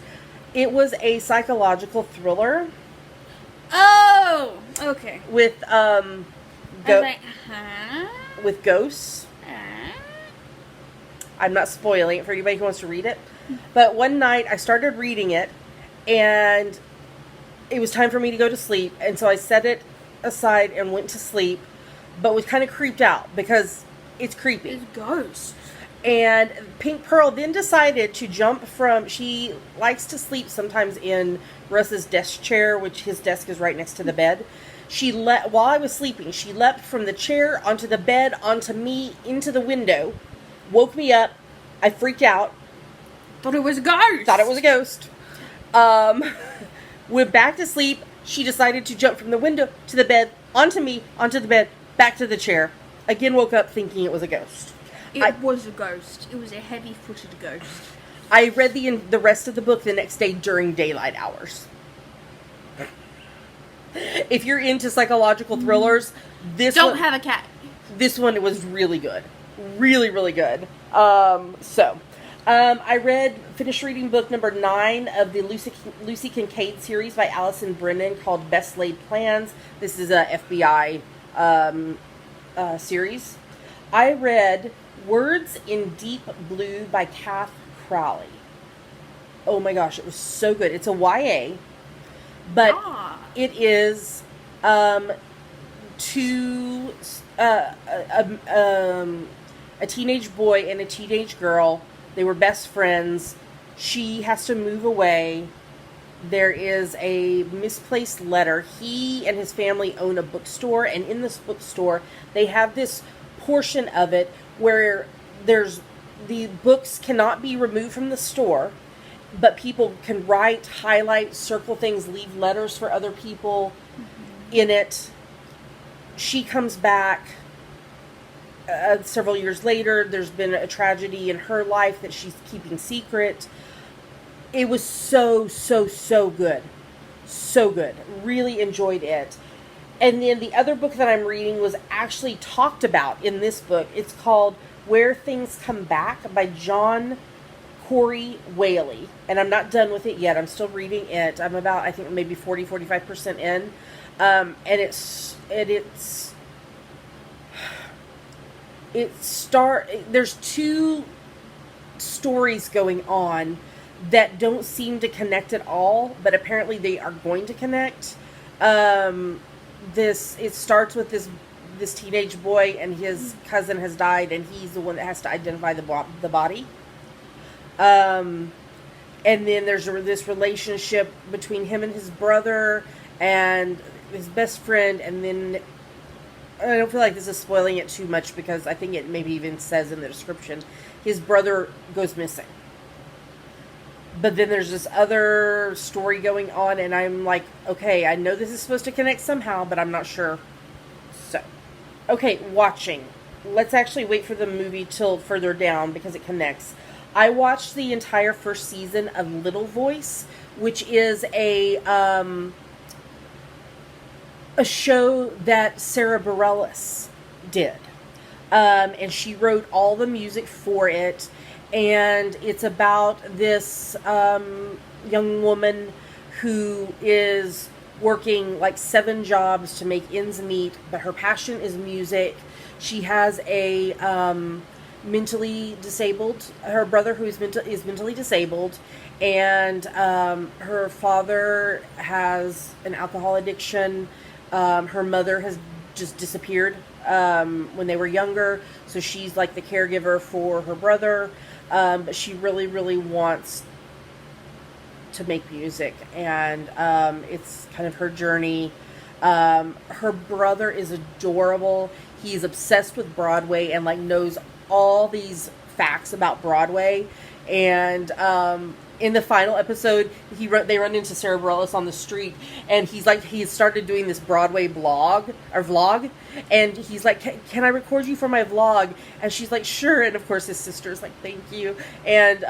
It was a psychological thriller. Oh! Okay. With, with ghosts. Huh? I'm not spoiling it for anybody who wants to read it. But one night I started reading it, and it was time for me to go to sleep. And so I set it aside and went to sleep, but was kind of creeped out because it's creepy. It's ghosts. And Pink Pearl then decided to jump from... She likes to sleep sometimes in Russ's desk chair, which his desk is right next to the bed. While I was sleeping, she leapt from the chair onto the bed, onto me, into the window, woke me up. I freaked out. Thought it was a ghost. Thought it was a ghost. Went back to sleep. She decided to jump from the window to the bed, onto me, onto the bed, back to the chair. Again, woke up thinking it was a ghost. It was a ghost. It was a heavy-footed ghost. I read the rest of the book the next day during daylight hours. If you're into psychological thrillers, Don't have a cat. This one was really good. Really, really good. Finished reading book number 9 of the Lucy Kincaid series by Allison Brennan called Best Laid Plans. This is a FBI series. I read Words in Deep Blue by Kath Crowley. Oh my gosh, it was so good. It's a YA, but it is a teenage boy and a teenage girl. They were best friends. She has to move away. There is a misplaced letter. He and his family own a bookstore, and in this bookstore, they have this portion of it where the books cannot be removed from the store, but people can write, highlight, circle things, leave letters for other people in it. She comes back several years later. There's been a tragedy in her life that she's keeping secret. It was so good. So good. Really enjoyed it. And then the other book that I'm reading was actually talked about in this book. It's called Where Things Come Back by John Corey Whaley. And I'm not done with it yet. I'm still reading it. I'm about, I think, maybe 45% in. And there's 2 stories going on that don't seem to connect at all, but apparently they are going to connect. It starts with this teenage boy, and his cousin has died, and he's the one that has to identify the body. And then there's this relationship between him and his brother and his best friend, and then I don't feel like this is spoiling it too much because I think it maybe even says in the description, his brother goes missing. But then there's this other story going on, and I'm like, okay, I know this is supposed to connect somehow, but I'm not sure. So, okay, watching. Let's actually wait for the movie till further down because it connects. I watched the entire first season of Little Voice, which is a show that Sarah Bareilles did. And she wrote all the music for it. And it's about this young woman who is working like 7 jobs to make ends meet, but her passion is music. She has a mentally disabled, her brother who is mentally disabled, and her father has an alcohol addiction. Her mother has just disappeared when they were younger, so she's like the caregiver for her brother. But she really, really wants to make music, and it's kind of her journey. Her brother is adorable. He's obsessed with Broadway and like knows all these facts about Broadway. And in the final episode, they run into Sarah Bareilles on the street, and he's started doing this Broadway vlog, and he's like, can I record you for my vlog? And she's like, sure. And of course his sister's like, thank you. And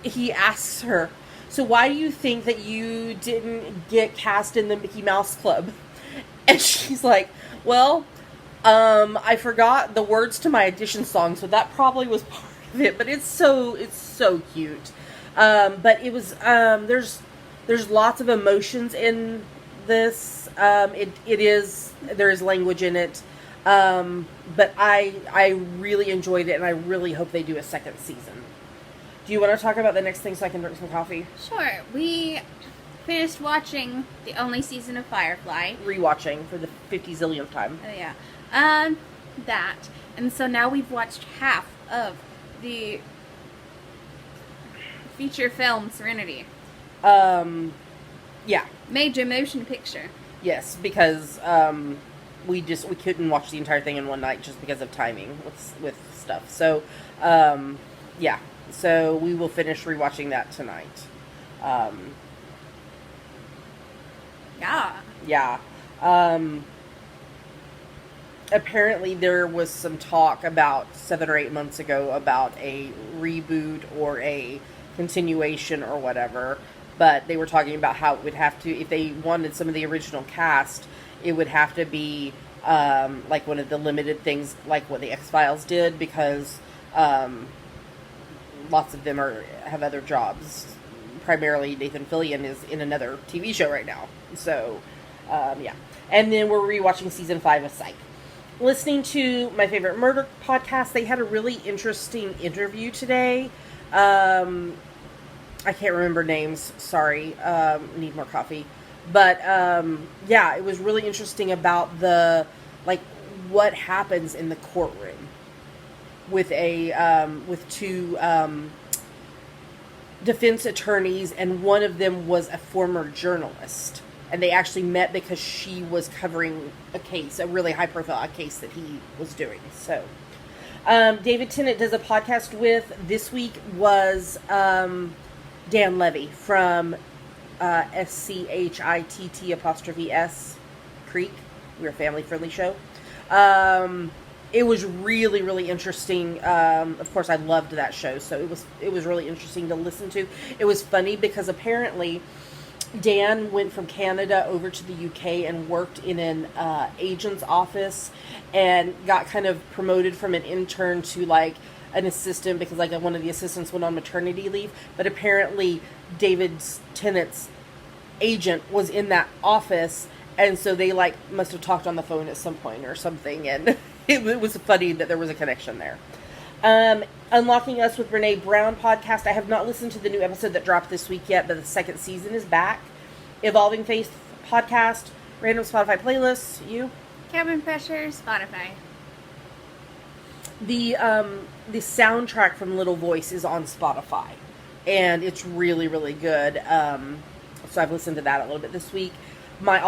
he asks her, so why do you think that you didn't get cast in the Mickey Mouse Club? And she's like, well, I forgot the words to my audition song, so that probably was part of it. But it's so cute. But it was, there's lots of emotions in this. There is language in it. But I really enjoyed it, and I really hope they do a second season. Do you want to talk about the next thing so I can drink some coffee? Sure. We finished watching the only season of Firefly. Rewatching for the 50 zillionth time. Oh, yeah. That. And so now we've watched half of the feature film Serenity. Yeah. Major motion picture. Yes, because we couldn't watch the entire thing in one night just because of timing with stuff. So, yeah. So we will finish rewatching that tonight. Yeah. Yeah. Apparently there was some talk about 7 or 8 months ago about a reboot or a continuation or whatever. But they were talking about how it would have to, if they wanted some of the original cast, it would have to be like one of the limited things, like what the X-Files did, because lots of them have other jobs. Primarily, Nathan Fillion is in another TV show right now. So, yeah. And then we're rewatching season 5 of Psych. Listening to my favorite murder podcast, they had a really interesting interview today. I can't remember names. Sorry. Need more coffee. But, yeah, it was really interesting about what happens in the courtroom with with two, defense attorneys, and one of them was a former journalist. And they actually met because she was covering a case, a really high-profile case that he was doing. So, David Tennant does a podcast with. This week was Dan Levy from SCHITT''S Creek. We're a family-friendly show. It was really, really interesting. Of course, I loved that show, so it was really interesting to listen to. It was funny because apparently Dan went from Canada over to the UK and worked in an agent's office and got kind of promoted from an intern to like an assistant because like one of the assistants went on maternity leave. But apparently David Tennant's agent was in that office, and so they like must have talked on the phone at some point or something, and it was funny that there was a connection there. Unlocking Us with Brene Brown podcast. I have not listened to the new episode that dropped this week yet, but the second season is back. Evolving Faith podcast. Random Spotify playlists. You? Cabin Pressure, Spotify. The soundtrack from Little Voice is on Spotify, and it's really, really good. So I've listened to that a little bit this week. I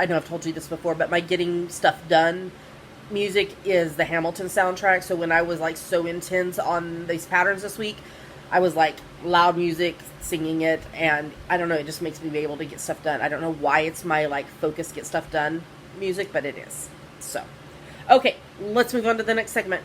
know I've told you this before, but my Getting Stuff Done music is the Hamilton soundtrack. So when I was like so intense on these patterns this week, I was like loud music, singing it, and I don't know, it just makes me be able to get stuff done. I don't know why it's my like focus, get stuff done music, but it is. So, okay, let's move on to the next segment.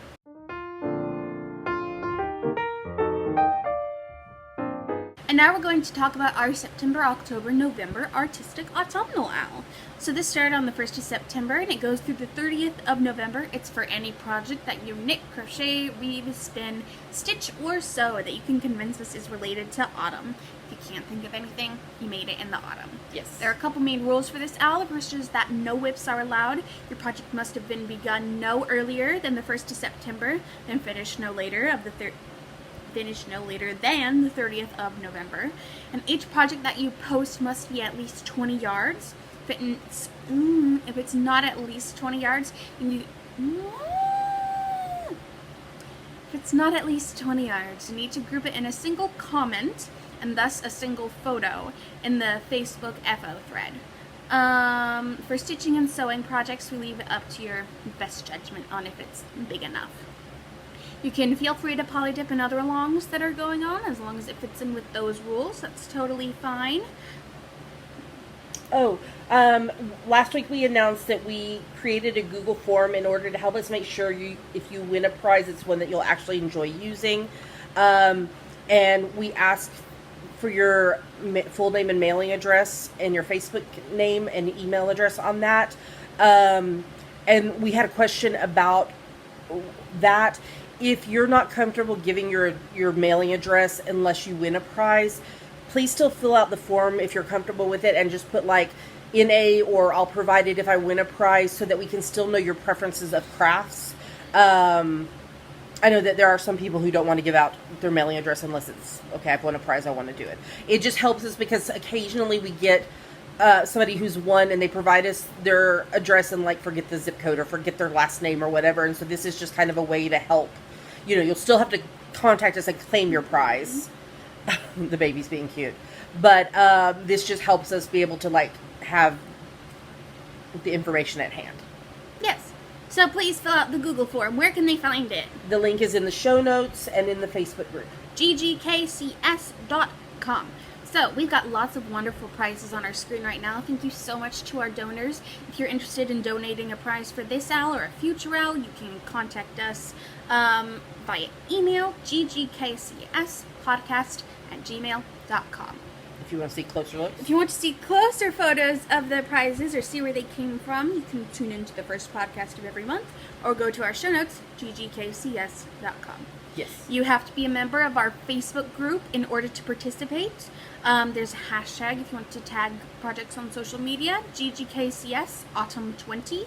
And now we're going to talk about our September, October, November Artistic Autumnal Owl. So this started on the 1st of September and it goes through the 30th of November. It's for any project that you knit, crochet, weave, spin, stitch, or sew that you can convince us is related to autumn. If you can't think of anything, you made it in the autumn. Yes. There are a couple main rules for this owl. The first is that no whips are allowed. Your project must have been begun no earlier than the 1st of September and finished no later than the 30th of November. And each project that you post must be at least 20 yards. If it's not at least 20 yards, you need to group it in a single comment and thus a single photo in the Facebook FO thread. For stitching and sewing projects, we leave it up to your best judgment on if it's big enough. You can feel free to polydip in other longs that are going on, as long as it fits in with those rules. That's totally fine. Oh, last week we announced that we created a Google form in order to help us make sure if you win a prize, it's one that you'll actually enjoy using. And we asked for your full name and mailing address and your Facebook name and email address on that. And we had a question about that. If you're not comfortable giving your mailing address unless you win a prize, please still fill out the form if you're comfortable with it and just put like NA or I'll provide it if I win a prize so that we can still know your preferences of crafts. I know that there are some people who don't want to give out their mailing address unless it's, okay, I've won a prize, I want to do it. It just helps us because occasionally we get somebody who's won and they provide us their address and like forget the zip code or forget their last name or whatever. And so this is just kind of a way to help. You know, you'll still have to contact us and claim your prize. The baby's being cute. But this just helps us be able to, like, have the information at hand. Yes. So please fill out the Google form. Where can they find it? The link is in the show notes and in the Facebook group. GGKCS.com. So, we've got lots of wonderful prizes on our screen right now. Thank you so much to our donors. If you're interested in donating a prize for this owl or a future owl, you can contact us via email, ggkcspodcast@gmail.com. If you want to see closer looks. If you want to see closer photos of the prizes or see where they came from, you can tune into the first podcast of every month or go to our show notes, ggkcs.com. Yes. You have to be a member of our Facebook group in order to participate. There's a hashtag if you want to tag projects on social media, GGKCS Autumn 20.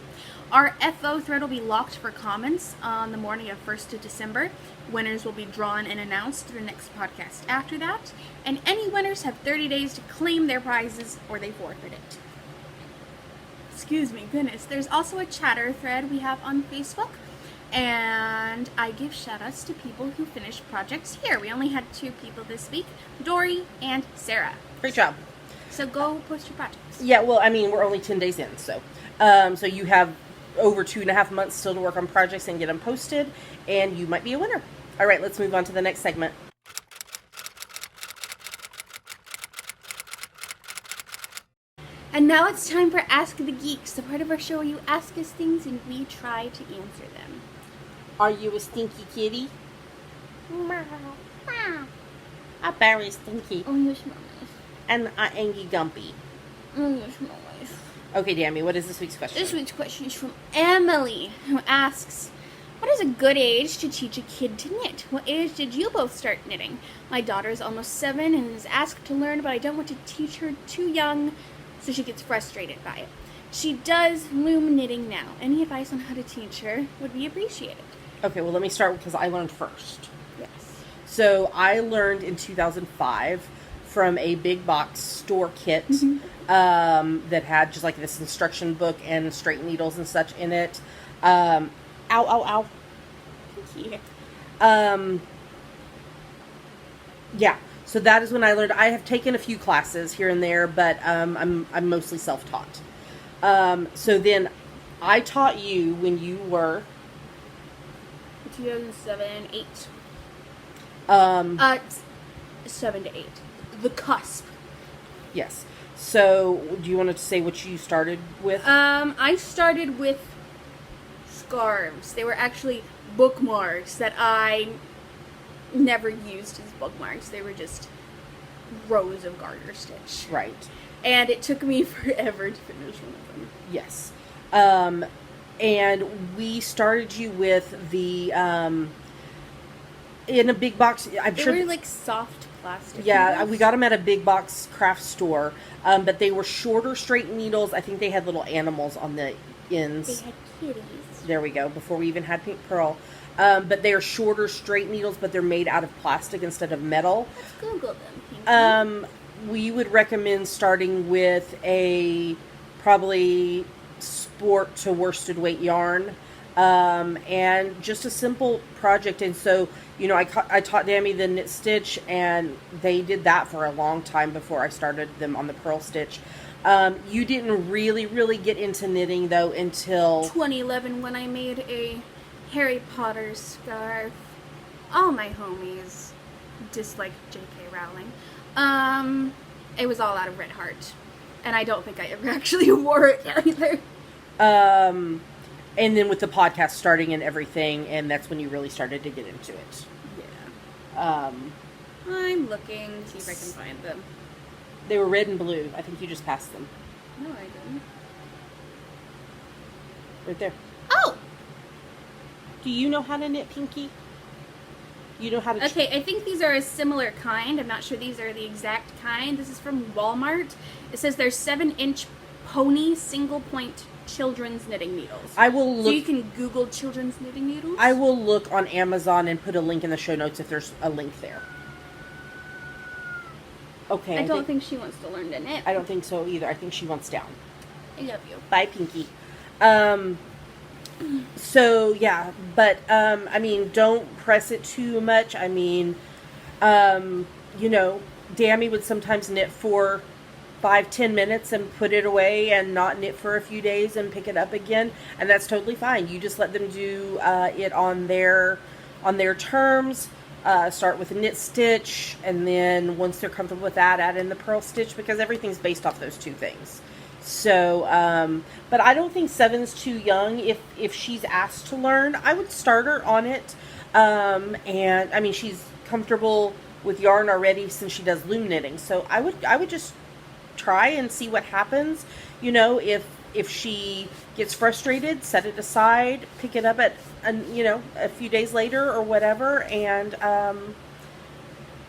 Our FO thread will be locked for comments on the morning of 1st of December. Winners will be drawn and announced through the next podcast after that. And any winners have 30 days to claim their prizes or they forfeit it. Excuse me, goodness. There's also a chatter thread we have on Facebook. And I give shout-outs to people who finished projects here. We only had 2 people this week, Dory and Sarah. Great job. So go post your projects. Yeah, well, I mean, we're only 10 days in, so so you have over 2.5 months still to work on projects and get them posted, and you might be a winner. All right, let's move on to the next segment. And now it's time for Ask the Geeks, the part of our show where you ask us things and we try to answer them. Are you a stinky kitty? Meow. I'm very stinky. Oh, you smell nice. And I'm Angy Gumpy. Oh, you smell nice. Okay, Dammy, what is this week's question? This week's question is from Emily, who asks, what is a good age to teach a kid to knit? What age did you both start knitting? My daughter is almost 7 and is asked to learn, but I don't want to teach her too young, so she gets frustrated by it. She does loom knitting now. Any advice on how to teach her would be appreciated. Okay, well, let me start because I learned first. Yes. So I learned in 2005 from a big box store kit that had just like this instruction book and straight needles and such in it. Ow, ow, ow. Thank you. Yeah, so that is when I learned. I have taken a few classes here and there, but I'm mostly self-taught. So then I taught you when you were 2007, 8. 7 to 8. The cusp. Yes. So do you want to say what you started with? I started with scarves. They were actually bookmarks that I never used as bookmarks. They were just rows of garter stitch. Right. And it took me forever to finish one of them. Yes. And we started you with the in a big box. I'm They sure were like soft plastic. Yeah, needles. we got them at a big box craft store, but they were shorter straight needles. I think they had little animals on the ends. They had kitties. There we go, before we even had pink pearl. But they are shorter straight needles, but they're made out of plastic instead of metal. Let's Google them, Pinky. We would recommend starting with a probably sport to worsted weight yarn, and just a simple project. And so, you know, I taught Dammy the knit stitch, and they did that for a long time before I started them on the purl stitch. You didn't really get into knitting though until 2011, when I made a Harry Potter scarf. All my homies dislike J.K. Rowling. It was all out of Red Heart, and I don't think I ever actually wore it either. And then with the podcast starting and everything, and that's when you really started to get into it. Yeah. I'm looking to see if I can find them. They were red and blue. I think you just passed them. No, I didn't. Right there. Oh! Do you know how to knit, Pinky? You know how to... Okay, I think these are a similar kind. I'm not sure these are the exact kind. This is from Walmart. It says they're 7-inch pony single point children's knitting needles. I will look... So you can Google children's knitting needles? I will look on Amazon and put a link in the show notes if there's a link there. Okay. I don't think she wants to learn to knit. I don't think so either. I think she wants down. I love you. Bye, Pinky. So, yeah. But, I mean, don't press it too much. I mean, you know, Dammy would sometimes knit for 5-10 minutes and put it away and not knit for a few days and pick it up again. And that's totally fine. You just let them do it on their terms. start with a knit stitch, and then once they're comfortable with that, add in the purl stitch, because everything's based off those two things. So, but I don't think 7's too young. If she's asked to learn, I would start her on it. And I mean, she's comfortable with yarn already since she does loom knitting. So I would just try and see what happens. You know, if she gets frustrated, set it aside, pick it up at, a few days later or whatever. And,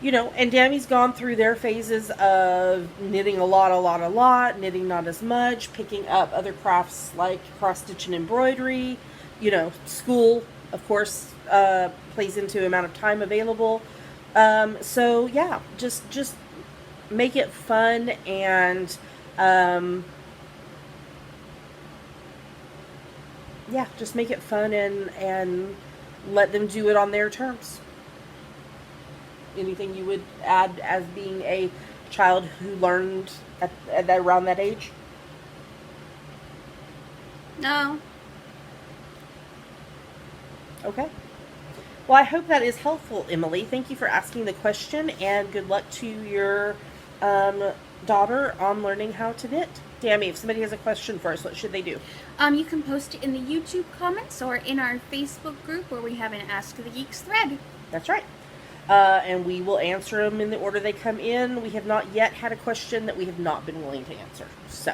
and Dammy's gone through their phases of knitting a lot, knitting not as much, picking up other crafts like cross stitch and embroidery. School, of course, plays into the amount of time available. So yeah, just make it fun and, just make it fun and let them do it on their terms. Anything you would add as being a child who learned at around that age? No. Okay. Well, I hope that is helpful, Emily. Thank you for asking the question, and good luck to your daughter on learning how to knit. Dammy, if somebody has a question for us, what should they do? You can post it in the YouTube comments or in our Facebook group where we have an Ask the Geeks thread. That's right. And we will answer them in the order they come in. We have not yet had a question that we have not been willing to answer. So,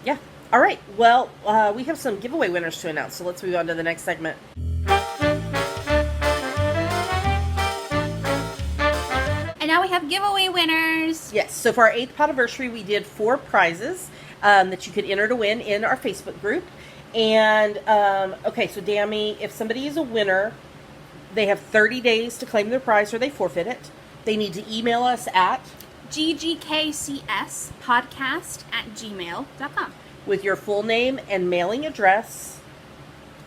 yeah. All right. Well, we have some giveaway winners to announce, so let's move on to the next segment. And now we have giveaway winners. Yes. So for our 8th podiversary, we did 4 prizes that you could enter to win in our Facebook group. And, okay, so Dammy, if somebody is a winner, they have 30 days to claim their prize or they forfeit it. They need to email us at ggkcspodcast@gmail.com with your full name and mailing address,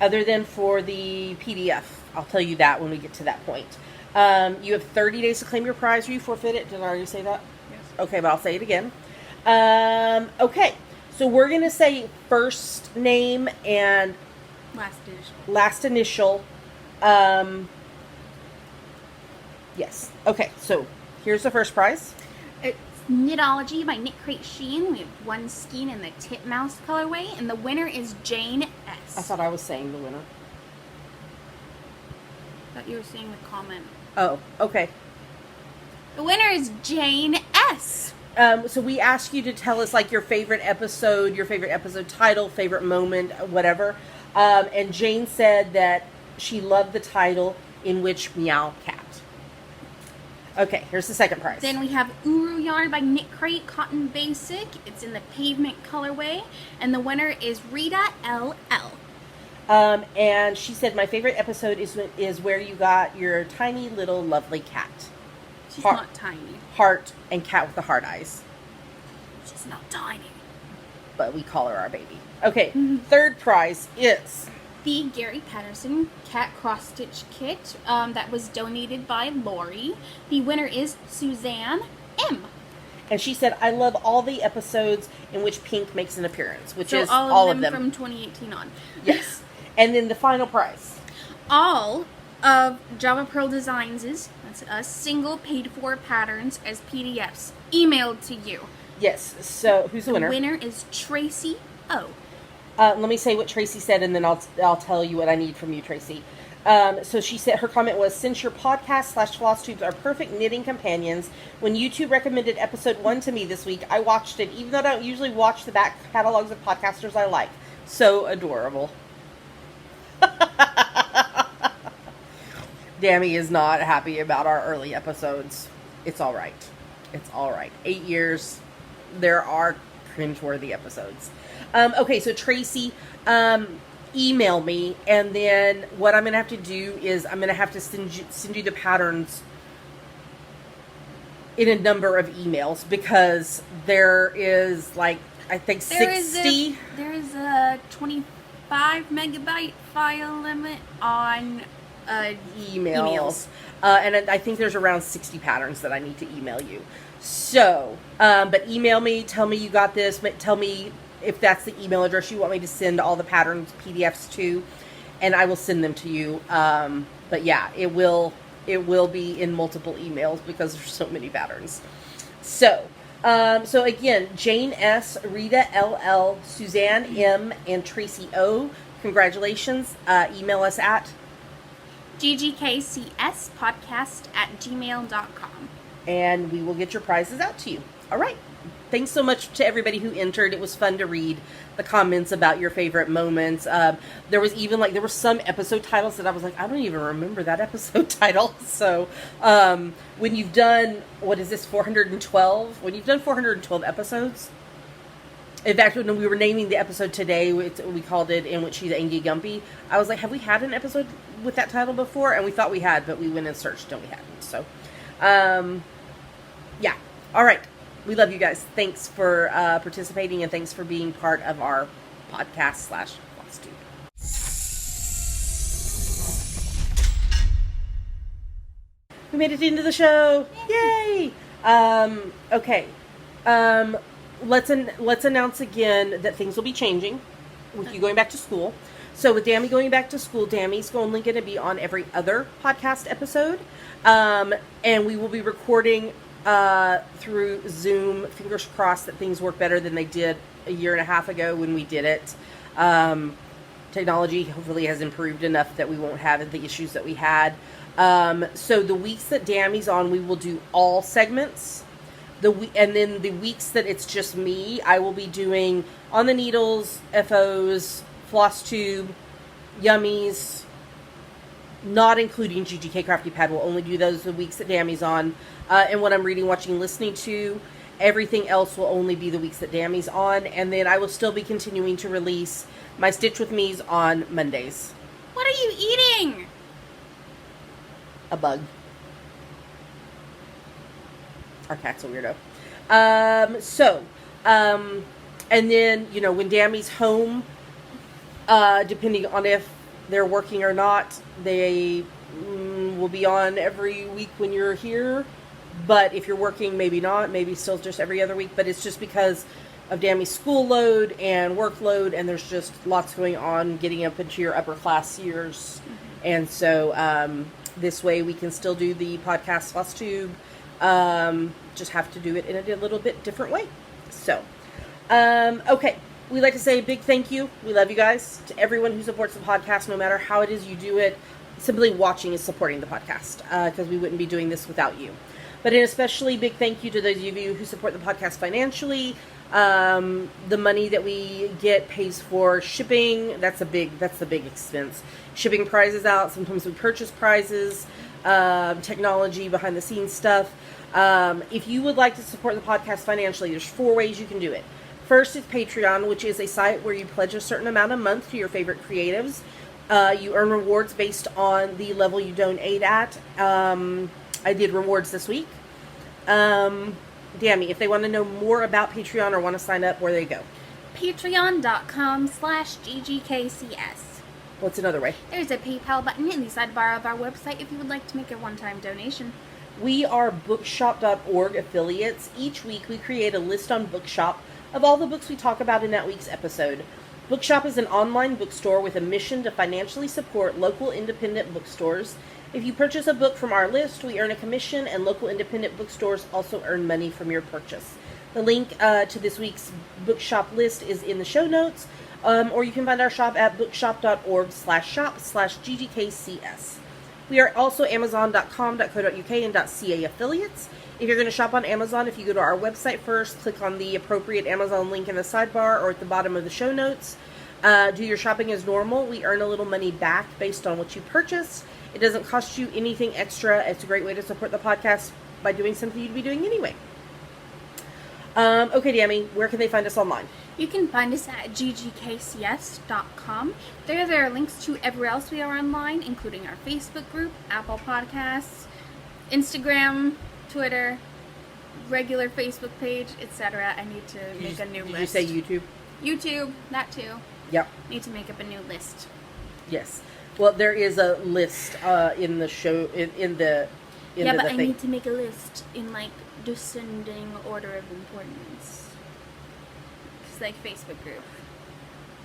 other than for the PDF. I'll tell you that when we get to that point. You have 30 days to claim your prize or you forfeit it. Did I already say that? Yes. Okay, but I'll say it again. Okay, so we're going to say first name and last initial. Yes. Okay, so here's the first prize. It's Knitology by Knit Crate Sheen. We have one skein in the Titmouse colorway, and the winner is Jane S. I thought I was saying the winner. I thought you were saying the comment. Oh, okay. The winner is Jane S. So we ask you to tell us like your favorite episode title, favorite moment, whatever. And Jane said that she loved the title In Which Meow Cat. Okay, here's the second prize. Then we have Uru Yarn by Knit Crate Cotton Basic. It's in the Pavement colorway, and the winner is Rita LL. And she said my favorite episode is where you got your tiny little lovely cat. She's not tiny. Heart and cat with the heart eyes. She's not tiny. But we call her our baby. Okay, Third prize is the Gary Patterson Cat Cross Stitch Kit that was donated by Lori. The winner is Suzanne M. And she said, I love all the episodes in which pink makes an appearance, which is all all of of them them. from 2018 on. Yes. And then the final prize. All of Java Pearl Designs' that's us, single paid-for patterns as PDFs emailed to you. Yes. So who's the winner? The winner is Tracy O. Let me say what Tracy said, and then I'll tell you what I need from you, Tracy. So she said her comment was, since your podcast / FlossTubes are perfect knitting companions, when YouTube recommended episode 1 to me this week, I watched it, even though I don't usually watch the back catalogs of podcasters I like. So adorable. Dammy is not happy about our early episodes. It's all right. It's all right. 8 years, there are cringeworthy episodes. Okay, so Tracy, email me, and then what I'm going to have to do is I'm going to have to send you the patterns in a number of emails, because there is, like, I think 60. There is a 25 megabyte file limit on emails. And I think there's around 60 patterns that I need to email you. So, but email me, tell me you got this, tell me if that's the email address you want me to send all the patterns PDFs to, and I will send them to you But yeah, it will be in multiple emails because there's so many patterns. So, so again, Jane S., Rita LL, Suzanne M., and Tracy O., congratulations. Email us at GGKCSpodcast@gmail.com. and we will get your prizes out to you. All right. Thanks so much to everybody who entered. It was fun to read the comments about your favorite moments. There was even there were some episode titles that I was like, I don't even remember that episode title. So when you've done, what is this, 412? When you've done 412 episodes, in fact, when we were naming the episode today, we called it In Which She's Angy Gumpy. I was like, have we had an episode with that title before? And we thought we had, but we went and searched and we hadn't. So, yeah. All right. We love you guys. Thanks for participating, and thanks for being part of our podcast /FlossTube. We made it into the show. Yay! Okay. Let's announce again that things will be changing with you going back to school. So with Dammy going back to school, Dammy's only going to be on every other podcast episode. And we will be recording through Zoom. Fingers crossed that things work better than they did a year and a half ago when we did it. Technology hopefully has improved enough that we won't have the issues that we had. So the weeks that Dammy's on, we will do all segments. And then the weeks that it's just me, I will be doing On the Needles, FOs, FlossTube, Yummies, not including GGK Crafty Pad. We'll only do those the weeks that Dammy's on. And what I'm reading, watching, listening to. Everything else will only be the weeks that Dammy's on. And then I will still be continuing to release my Stitch With Me's on Mondays. What are you eating? A bug. Our cat's a weirdo. And then, when Dammy's home, depending on if they're working or not, they will be on every week when you're here. But if you're working, maybe not. Maybe still just every other week. But it's just because of Dammy's school load and workload, and there's just lots going on getting up into your upper class years. Mm-hmm. And so this way we can still do the podcast FlossTube. Just have to do it in a little bit different way. So, okay. We'd like to say a big thank you. We love you guys. To everyone who supports the podcast, no matter how it is you do it. Simply watching is supporting the podcast, because we wouldn't be doing this without you. But an especially big thank you to those of you who support the podcast financially. The money that we get pays for shipping. That's the big expense. Shipping prizes out. Sometimes we purchase prizes. Technology, behind the scenes stuff. If you would like to support the podcast financially, there's 4 ways you can do it. First is Patreon, which is a site where you pledge a certain amount a month to your favorite creatives. You earn rewards based on the level you donate at. I did rewards this week. Dammy, if they want to know more about Patreon or want to sign up, where they go? Patreon.com/GGKCS. What's another way? There's a PayPal button in the sidebar of our website if you would like to make a one-time donation. We are bookshop.org affiliates. Each week we create a list on Bookshop of all the books we talk about in that week's episode. Bookshop is an online bookstore with a mission to financially support local independent bookstores. If you purchase a book from our list, we earn a commission, and local independent bookstores also earn money from your purchase. The link to this week's Bookshop list is in the show notes, or you can find our shop at bookshop.org/shop/GGKCS. We are also Amazon.com.co.uk and .ca affiliates. If you're going to shop on Amazon, if you go to our website first, click on the appropriate Amazon link in the sidebar or at the bottom of the show notes. Do your shopping as normal. We earn a little money back based on what you purchase. It doesn't cost you anything extra. It's a great way to support the podcast by doing something you'd be doing anyway. Okay, Dammy, where can they find us online? You can find us at ggkcs.com. There are links to everywhere else we are online, including our Facebook group, Apple Podcasts, Instagram, Twitter, regular Facebook page, etc. I need to make a new list. Did you say YouTube? YouTube, that too. Yep. Need to make up a new list. Yes. Well, there is a list in the show, in the Yeah, but I thing. need to make a list in, descending order of importance. Because, Facebook group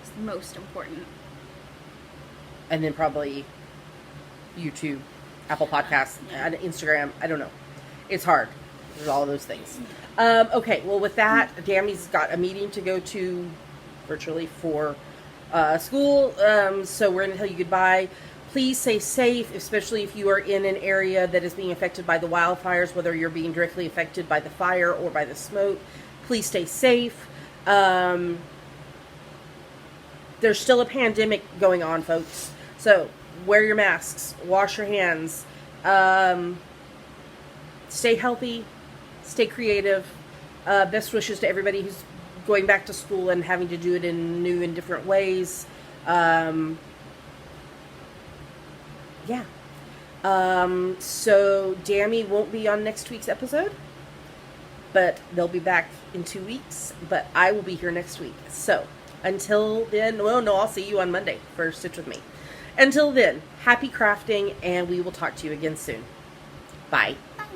is the most important. And then probably YouTube, Apple Podcasts, and Instagram. I don't know. It's hard. There's all of those things. Okay, well, with that, Dammy's got a meeting to go to virtually for school, so we're going to tell you goodbye. Please stay safe, especially if you are in an area that is being affected by the wildfires, whether you're being directly affected by the fire or by the smoke. Please stay safe. There's still a pandemic going on, folks. So wear your masks, wash your hands, stay healthy, stay creative. Best wishes to everybody who's going back to school and having to do it in new and different ways. Yeah. So Dammy won't be on next week's episode, but they'll be back in 2 weeks, but I will be here next week. So until then, well, no, I'll see you on Monday for Stitch With Me. Until then, happy crafting, and we will talk to you again soon. Bye. Bye.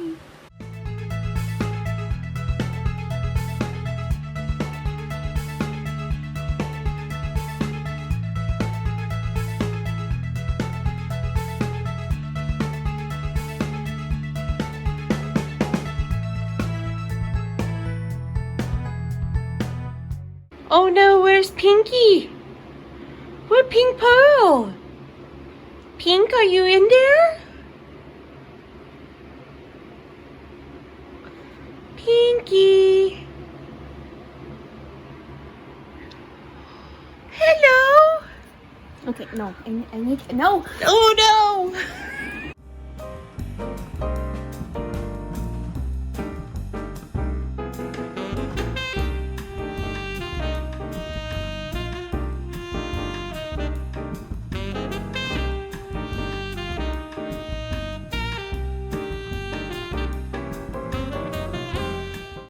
Oh no, where's Pinky? Where Pink Pearl? Pink, are you in there? Pinky. Hello. Okay, no, I need no. Oh no!